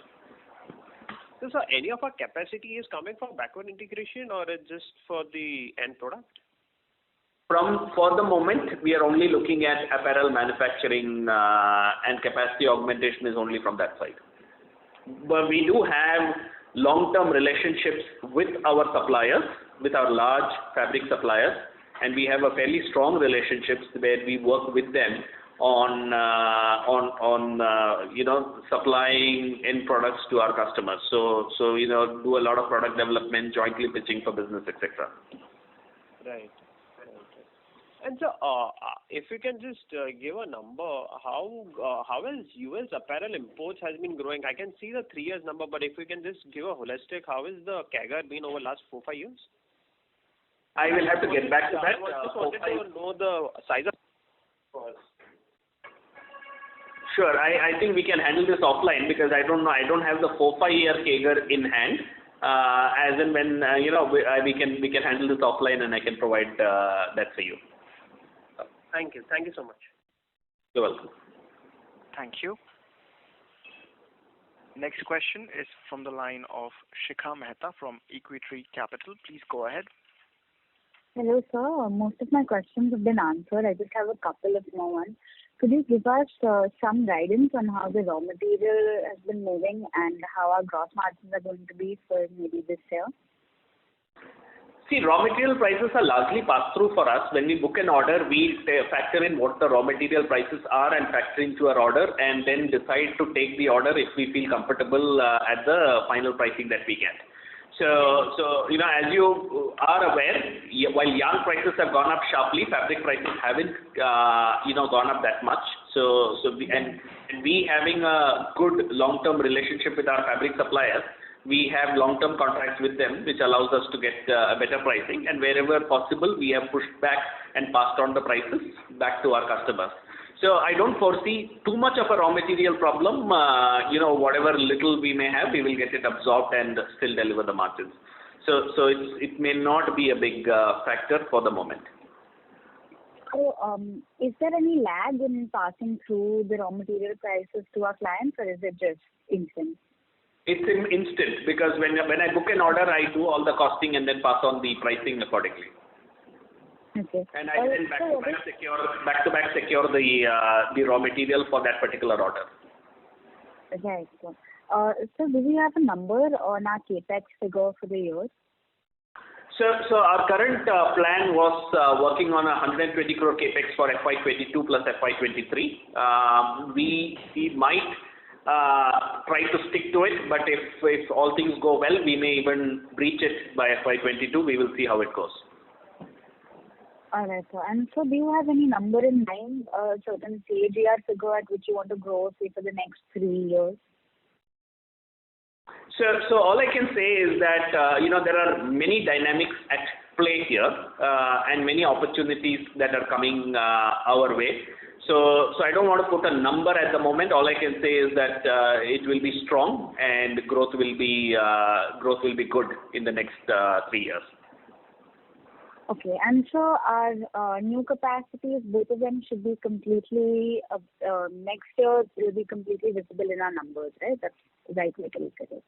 So sir, any of our capacity is coming from backward integration, or it's just for the end product? For the moment, we are only looking at apparel manufacturing, and capacity augmentation is only from that side. but we do have long-term relationships with our suppliers, with our large fabric suppliers, and we have a fairly strong relationships where we work with them on supplying end products to our customers. So do a lot of product development, jointly pitching for business, etc. Right. And so, if you can just give a number, how has U.S. apparel imports has been growing? I can see the 3 years number, but if you can just give a holistic, how has the CAGR been over last 4-5 years? I will have to get back to that. I just wanted to know the size of. Sure, I think we can handle this offline because I don't know. I don't have the 4-5 year CAGR in hand. As and when we can handle this offline, and I can provide that for you. Thank you. Thank you so much. You're welcome. Thank you. Next question is from the line of Shikha Mehta from Equitree Capital. Please go ahead. Hello, sir. Most of my questions have been answered. I just have a couple of more ones. Could you give us some guidance on how the raw material has been moving and how our gross margins are going to be for maybe this year? See, raw material prices are largely passed through for us. When we book an order, we factor in what the raw material prices are and factor into our order, and then decide to take the order if we feel comfortable at the final pricing that we get. So as you are aware, while yarn prices have gone up sharply, fabric prices haven't gone up that much. We having a good long-term relationship with our fabric suppliers, we have long-term contracts with them, which allows us to get a better pricing, and wherever possible, we have pushed back and passed on the prices back to our customers. So I don't foresee too much of a raw material problem. Whatever little we may have, we will get it absorbed and still deliver the margins. So it may not be a big factor for the moment. So, is there any lag in passing through the raw material prices to our clients, or is it just instant? It's instant because when I book an order, I do all the costing and then pass on the pricing accordingly. Okay. And I then back to back secure the raw material for that particular order. Right. So do we have a number on our capex figure for the year? So our current plan was working on 120 crore capex for FY22 plus FY23. We might try to stick to it, but if all things go well, we may even breach it by FY22. We will see how it goes. All right, sir. And so do you have any number in mind, certain CAGR figure at which you want to grow, say, for the next 3 years? So all I can say is that, there are many dynamics at play here and many opportunities that are coming our way. So I don't want to put a number at the moment. All I can say is that it will be strong and growth will be good in the next 3 years. Okay, and so our new capacities, both of them should be completely, next year will be completely visible in our numbers, right? That's the right way to look at it.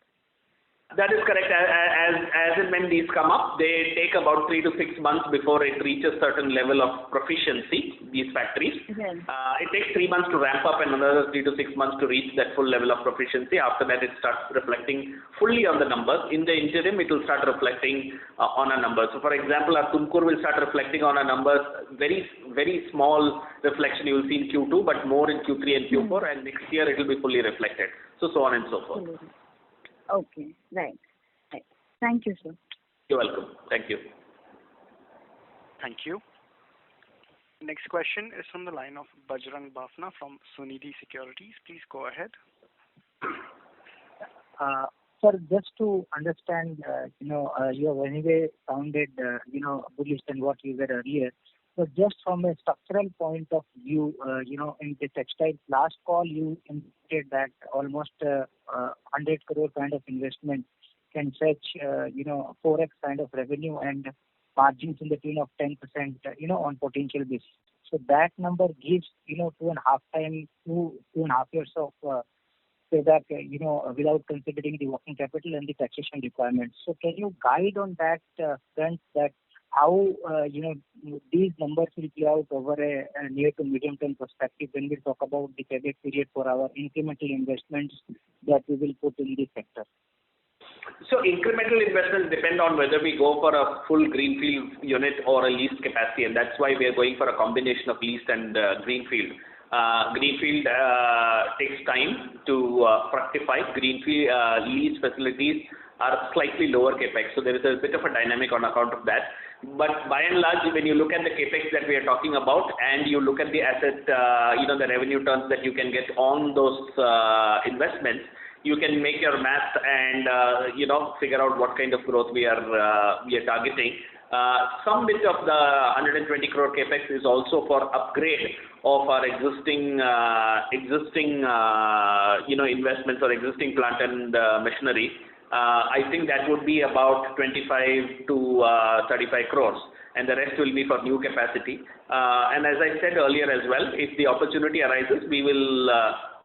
That is correct. As and when these come up, they take about 3 to 6 months before it reaches certain level of proficiency, these factories. Okay. It takes 3 months to ramp up and another 3 to 6 months to reach that full level of proficiency. After that, it starts reflecting fully on the numbers. In the interim, it will start reflecting on our numbers. So, for example, our Tumkur will start reflecting on our numbers. Very, very small reflection you will see in Q2, but more in Q3 and Q4, and next year it will be fully reflected. So on and so forth. Okay, right. Thank you, sir. You're welcome. Thank you. Thank you. Next question is from the line of Bajrang Bafna from Sunidhi Securities. Please go ahead. Sir, just to understand, you have anyway sounded, bullish than what you were earlier. So just from a structural point of view, in the textiles last call, you indicated that almost 100 crore kind of investment can fetch, 4x kind of revenue and margins in the tune of 10%, on potential basis. So that number gives, 2.5 years of payback, without considering the working capital and the taxation requirements. So can you guide on that front that how these numbers will play out over a near to medium term perspective when we talk about the payback period for our incremental investments that we will put in this sector? So incremental investments depend on whether we go for a full greenfield unit or a leased capacity, and that's why we are going for a combination of leased and greenfield. Greenfield takes time to fructify. Greenfield leased facilities are slightly lower capex, so there is a bit of a dynamic on account of that. But by and large, when you look at the capex that we are talking about, and you look at the asset, the revenue turns that you can get on those investments, you can make your math and figure out what kind of growth we are targeting. Some bit of the 120 crore capex is also for upgrade of our existing investments or existing plant and machinery. I think that would be about 25 to 35 crores, and the rest will be for new capacity. And as I said earlier as well, if the opportunity arises, we will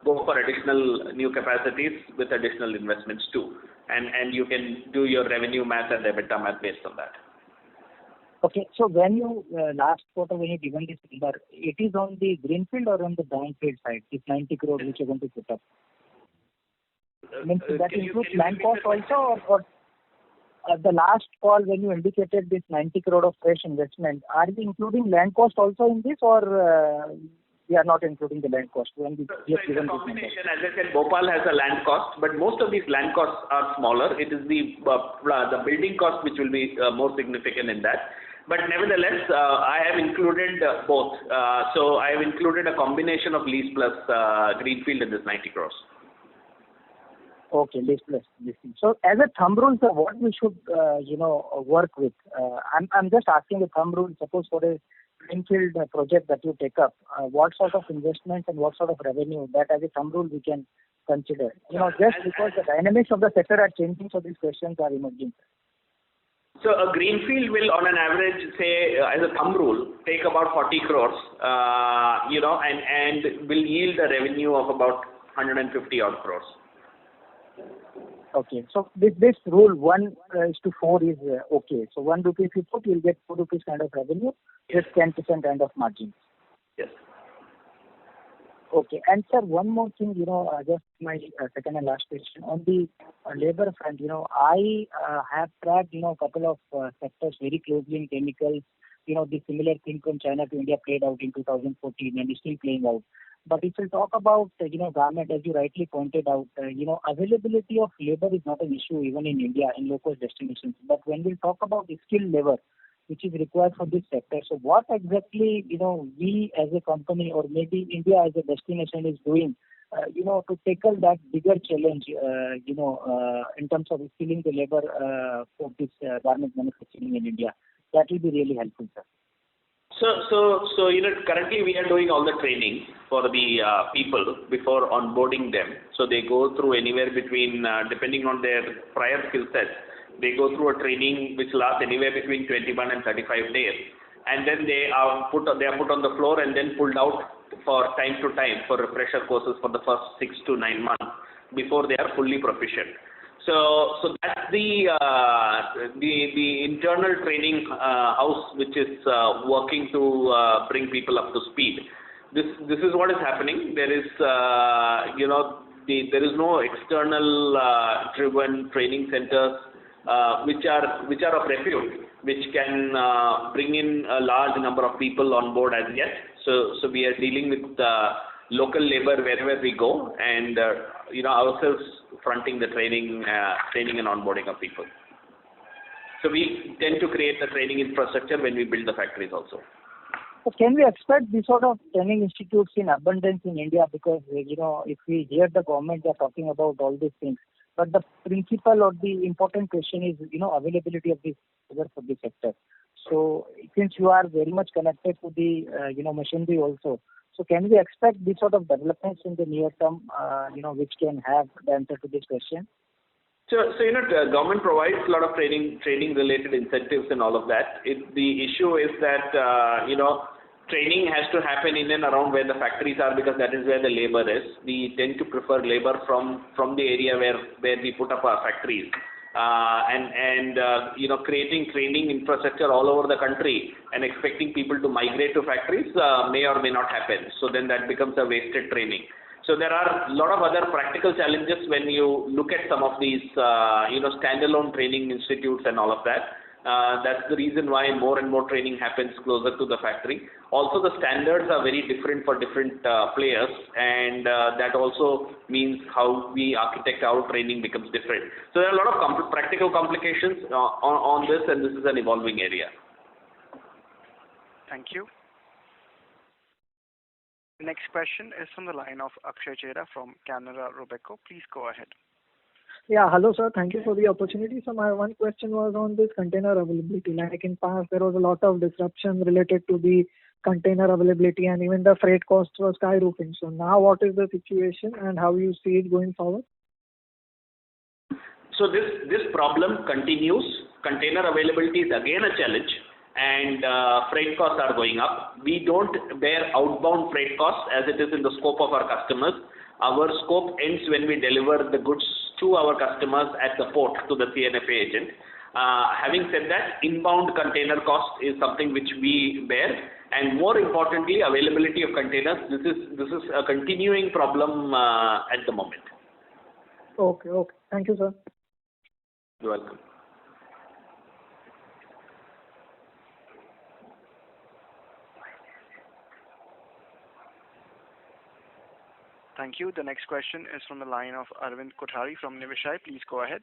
go for additional new capacities with additional investments too. And you can do your revenue math and EBITDA math based on that. Okay, so when you last quarter when you given this number, it is on the greenfield or on the brownfield side, this 90 crore which you're going to put up? Means that includes land cost also, or the last call when you indicated this 90 crore of fresh investment, are we including land cost also in this, or we are not including the land cost when we it's a combination. As I said, Bhopal has a land cost, but most of these land costs are smaller. It is the building cost which will be more significant in that. But nevertheless, I have included both. So I have included a combination of lease plus greenfield in this 90 crores. Okay, lease plus leasing. So as a thumb rule, sir, what we should work with? I'm just asking a thumb rule. Suppose for a greenfield project that you take up, what sort of investment and what sort of revenue, that as a thumb rule we can consider. Just because the dynamics of the sector are changing, so these questions are emerging. So a greenfield will, on an average, say as a thumb rule, take about 40 crores, and will yield a revenue of about 150 odd crores. Okay, so this rule 1:4 is okay. So 1 rupee if you put, you'll get 4 rupees kind of revenue, with 10% kind of margin. Yes. Okay, and sir, one more thing, just my second and last question on the labor front. I have tracked, a couple of sectors very closely in chemicals. The similar thing from China to India played out in 2014 and is still playing out. But if we talk about, garment, as you rightly pointed out, availability of labor is not an issue even in India, in low-cost destinations. But when we talk about the skilled labor, which is required for this sector, so what exactly, we as a company or maybe India as a destination is doing, to tackle that bigger challenge, in terms of skilling the labor for this garment manufacturing in India? That will be really helpful, sir. So currently we are doing all the training for the people before onboarding them. So they go through anywhere between, depending on their prior skill sets, they go through a training which lasts anywhere between 21 and 35 days. And then they are put on the floor and then pulled out for time to time for refresher courses for the first 6 to 9 months before they are fully proficient. So that's the internal training house which is working to bring people up to speed. This is what is happening. There is there is no external driven training centers which are of repute, which can bring in a large number of people on board as yet. So we are dealing with local labor wherever we go, and ourselves fronting the training and onboarding of people. So we tend to create the training infrastructure when we build the factories also. So can we expect this sort of training institutes in abundance in India? Because if we hear the government, they are talking about all these things, but the principal or the important question is availability of this labor for this sector. So since you are very much connected to the machinery also, so can we expect this sort of developments in the near term, which can have the answer to this question? So the government provides a lot of training related incentives and all of that. The issue is that training has to happen in and around where the factories are, because that is where the labor is. We tend to prefer labor from the area where we put up our factories. creating training infrastructure all over the country and expecting people to migrate to factories may or may not happen. So then that becomes a wasted training. So there are a lot of other practical challenges when you look at some of these, standalone training institutes and all of that. That's the reason why more and more training happens closer to the factory. Also, the standards are very different for different players, and that also means how we architect our training becomes different. So there are a lot of practical complications on this, and this is an evolving area. Thank you. Next question is from the line of Akshay Chera from Canara Robeco. Please go ahead. Yeah, hello sir. Thank you for the opportunity. So my one question was on this container availability. Like in past, there was a lot of disruption related to the container availability, and even the freight costs were skyrocketing. So now what is the situation and how you see it going forward? So this problem continues. Container availability is again a challenge, and freight costs are going up. We don't bear outbound freight costs as it is in the scope of our customers. Our scope ends when we deliver the goods to our customers at the port to the CNFA agent. Having said that, inbound container cost is something which we bear, and more importantly, availability of containers. This is a continuing problem at the moment. Okay. Thank you, sir. You're welcome. Thank you. The next question is from the line of Arvind Kothari from Niveshaay. Please go ahead.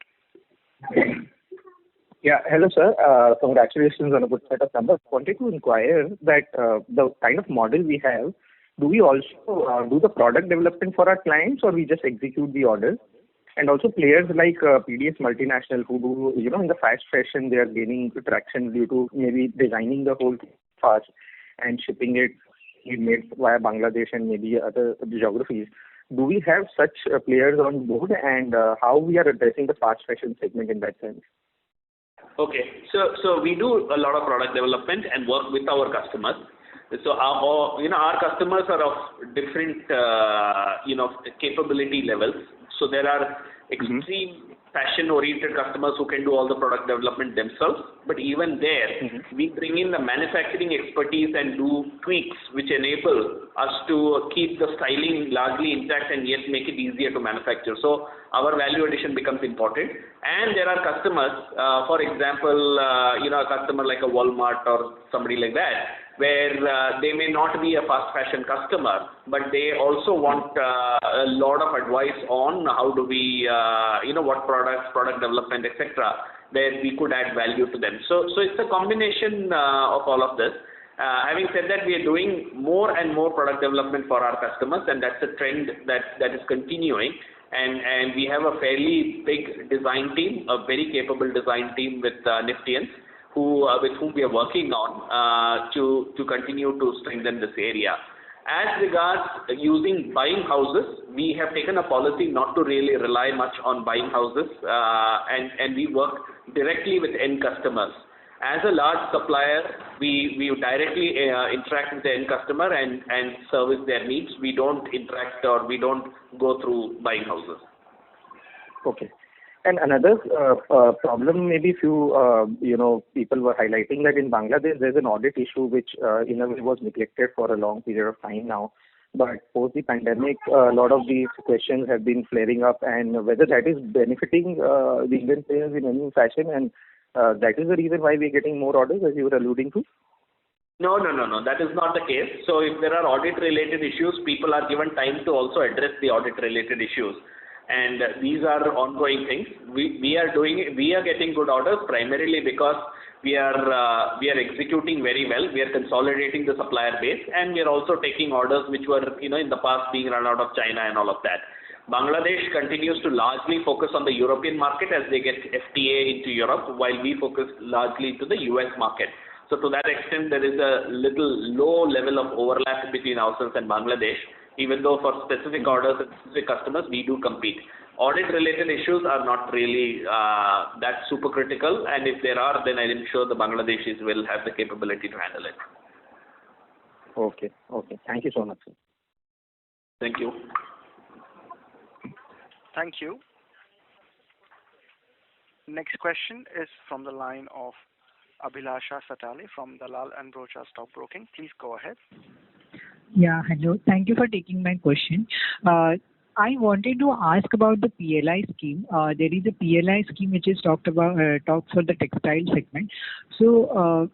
Yeah, hello sir. Congratulations on a good set of numbers. Wanted to inquire that the kind of model we have, do we also do the product development for our clients, or we just execute the orders? And also players like PDS Multinational who do, in the fast fashion, they are gaining traction due to maybe designing the whole thing fast and shipping it made via Bangladesh and maybe other geographies. Do we have such players on board, and how we are addressing the fast fashion segment in that sense? Okay, so we do a lot of product development and work with our customers. So our customers are of different capability levels. So there are extreme fashion-oriented customers who can do all the product development themselves. But even there, we bring in the manufacturing expertise and do tweaks which enable us to keep the styling largely intact and yet make it easier to manufacture. So our value addition becomes important. And there are customers, for example, a customer like a Walmart or somebody like that, where they may not be a fast fashion customer, but they also want a lot of advice on how do we, what products, product development, etc., where we could add value to them. So it's a combination of all of this. Having said that, we are doing more and more product development for our customers, and that's a trend that is continuing. And we have a fairly big design team, a very capable design team with Niftians, with whom we are working on to continue to strengthen this area. As regards using buying houses, we have taken a policy not to really rely much on buying houses, and we work directly with end customers. As a large supplier, we directly interact with the end customer and service their needs. We don't interact or we don't go through buying houses. Okay. And another problem, maybe few people were highlighting that in Bangladesh there's an audit issue which in a way was neglected for a long period of time now. But post the pandemic, a lot of these questions have been flaring up, and whether that is benefiting the Indian players in any fashion, and that is the reason why we're getting more orders, as you were alluding to? No, that is not the case. So if there are audit-related issues, people are given time to also address the audit-related issues. And these are ongoing things. We are getting good orders primarily because we are executing very well. We are consolidating the supplier base, and we are also taking orders which were in the past being run out of China and all of that. Bangladesh continues to largely focus on the European market as they get FTA into Europe, while we focus largely into the US market. So to that extent, there is a little low level of overlap between ourselves and Bangladesh, even though for specific orders and specific customers, we do compete. Audit-related issues are not really that super critical, and if there are, then I'm sure the Bangladeshis will have the capability to handle it. Okay. Thank you so much, sir. Thank you. Thank you. Next question is from the line of Abhilasha Satale from Dalal and Brocha Stock Broking. Please go ahead. Yeah, hello. Thank you for taking my question. I wanted to ask about the PLI scheme. There is a PLI scheme which is talked for the textile segment. So,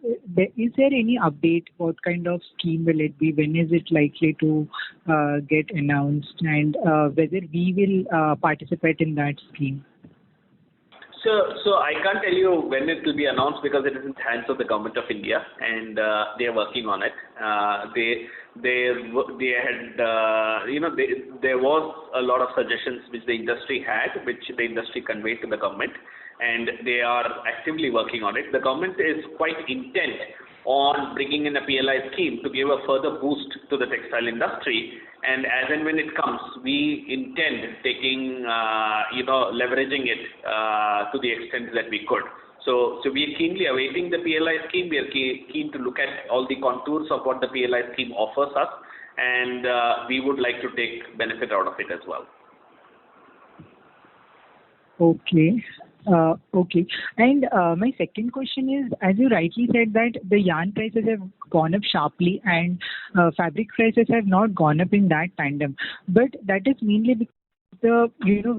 is there any update? What kind of scheme will it be? When is it likely to get announced? And whether we will participate in that scheme? So I can't tell you when it will be announced because it is in the hands of the government of India, and they are working on it. There was a lot of suggestions which the industry had, which the industry conveyed to the government, and they are actively working on it. The government is quite intent on bringing in a PLI scheme to give a further boost to the textile industry, and as and when it comes, we intend taking, leveraging it to the extent that we could. So we are keenly awaiting the PLI scheme. We are keen to look at all the contours of what the PLI scheme offers us, and we would like to take benefit out of it as well. Okay. Okay. And my second question is, as you rightly said, that the yarn prices have gone up sharply and fabric prices have not gone up in that tandem. But that is mainly because the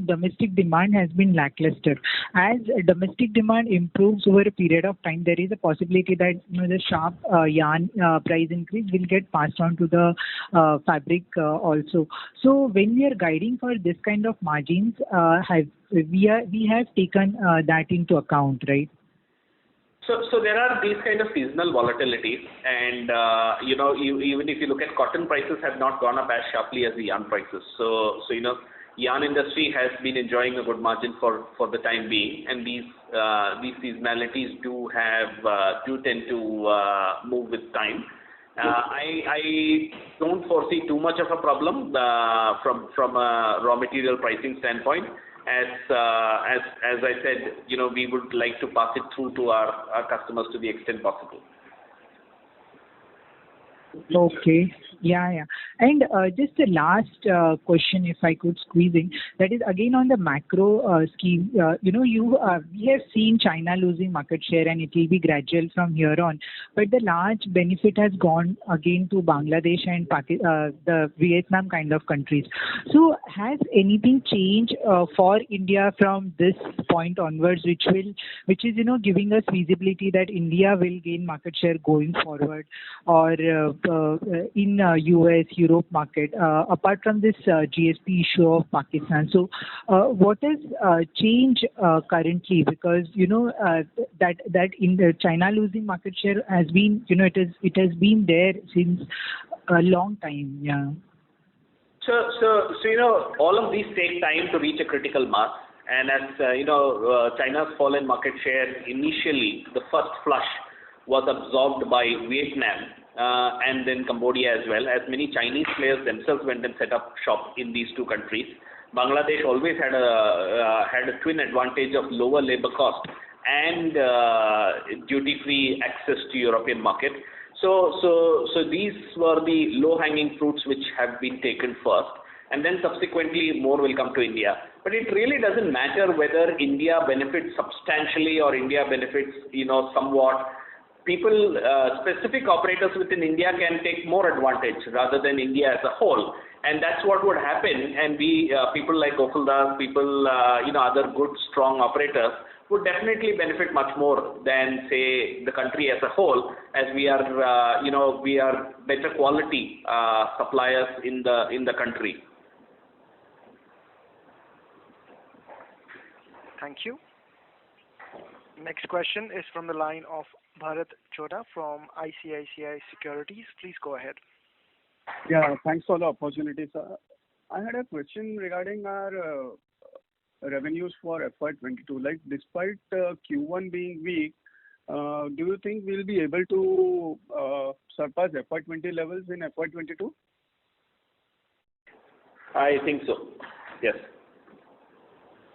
domestic demand has been lackluster. As domestic demand improves over a period of time, there is a possibility that the sharp yarn price increase will get passed on to the fabric also. So when we are guiding for this kind of margins, we have taken that into account, right? So there are these kind of seasonal volatility, and even if you look at cotton prices have not gone up as sharply as the yarn prices. So yarn industry has been enjoying a good margin for the time being, and these seasonalities do tend to move with time. I don't foresee too much of a problem from a raw material pricing standpoint. As I said, we would like to pass it through to our customers to the extent possible. Okay. Yeah. And just the last question, if I could squeeze in, that is again on the macro scheme. We have seen China losing market share, and it will be gradual from here on. But the large benefit has gone again to Bangladesh and the Vietnam kind of countries. So has anything changed for India from this point onwards, which is giving us visibility that India will gain market share going forward, or in US, Europe market, apart from this GSP issue of Pakistan? So what has changed currently? Because that in the China losing market share has been, it has been there since a long time. Yeah. So all of these take time to reach a critical mass, and as China's fallen market share initially, the first flush was absorbed by Vietnam and then Cambodia as well, as many Chinese players themselves went and set up shop in these two countries. Bangladesh always had a twin advantage of lower labor cost and duty-free access to European market. So these were the low-hanging fruits which have been taken first, and then subsequently more will come to India. But it really doesn't matter whether India benefits substantially or India benefits somewhat. People, specific operators within India can take more advantage rather than India as a whole, and that's what would happen. And people like Gokaldas, other good strong operators would definitely benefit much more than say the country as a whole, as we are better quality suppliers in the country. Thank you. Next question is from the line of Bharat Choda from ICICI Securities. Please go ahead. Yeah, thanks for the opportunity, sir. I had a question regarding our revenues for FY22. Like, despite Q1 being weak, do you think we'll be able to surpass FY20 levels in FY22? I think so. Yes.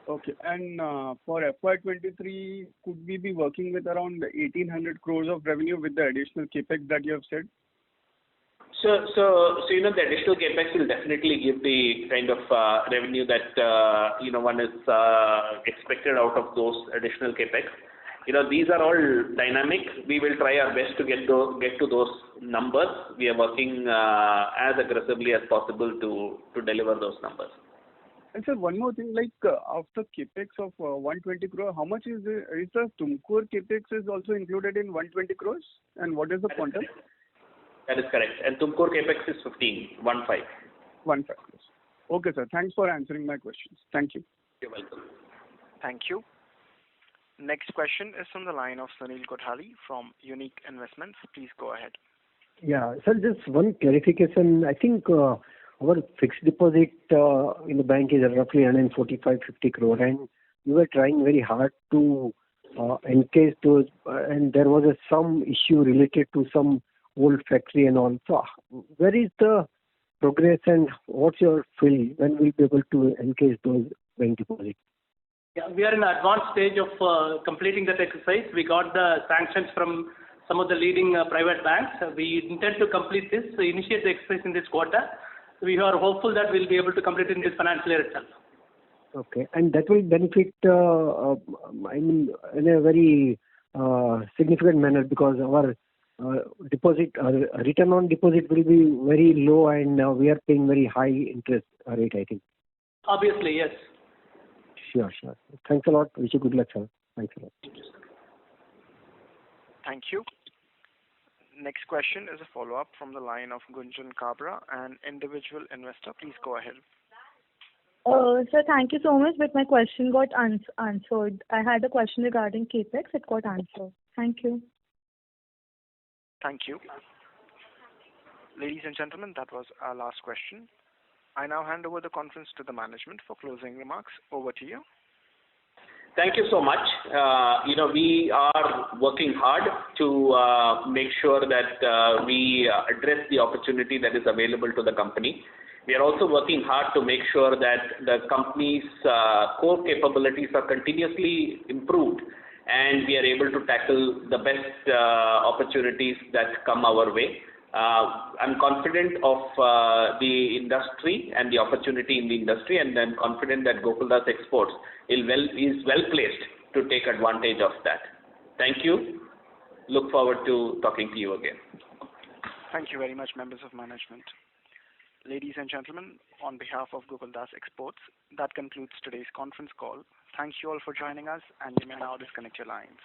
Okay. And for FY23, could we be working with around 1,800 crores of revenue with the additional capex that you have said? So the additional capex will definitely give the kind of revenue that one is expected out of those additional capex. These are all dynamic. We will try our best to get to those numbers. We are working as aggressively as possible to deliver those numbers. And sir, one more thing, after capex of 120 crore, how much is the Tumkur capex is also included in 120 crores? And what is the quantum? That is correct. And Tumkur capex is 15 crores. Okay, sir. Thanks for answering my questions. Thank you. You're welcome. Thank you. Next question is from the line of Sunil Kothari from Unique Investments. Please go ahead. Yeah, sir, just one clarification. I think our fixed deposit in the bank is roughly 145-50 crore, and we were trying very hard to encase those, and there was some issue related to some old factory and all. So where is the progress and what's your feel when we'll be able to encase those bank deposits? Yeah, we are in the advanced stage of completing that exercise. We got the sanctions from some of the leading private banks. We intend to complete this, initiate the exercise in this quarter. We are hopeful that we'll be able to complete it in this financial year itself. Okay, and that will benefit, in a very significant manner, because our deposit return on deposit will be very low, and we are paying very high interest rate, I think. Obviously, yes. Sure. Thanks a lot. Wish you good luck, sir. Thanks a lot. Thank you. Next question is a follow-up from the line of Gunjan Kabra, an individual investor. Please go ahead. Sir, thank you so much, but my question got answered. I had a question regarding capex. It got answered. Thank you. Thank you. Ladies and gentlemen, that was our last question. I now hand over the conference to the management for closing remarks. Over to you. Thank you so much. We are working hard to make sure that we address the opportunity that is available to the company. We are also working hard to make sure that the company's core capabilities are continuously improved and we are able to tackle the best opportunities that come our way. I'm confident of the industry and the opportunity in the industry, and I'm confident that Gokaldas Exports is well placed to take advantage of that. Thank you. Look forward to talking to you again. Thank you very much, members of management. Ladies and gentlemen, on behalf of Gokaldas Exports, that concludes today's conference call. Thank you all for joining us, and you may now disconnect your lines.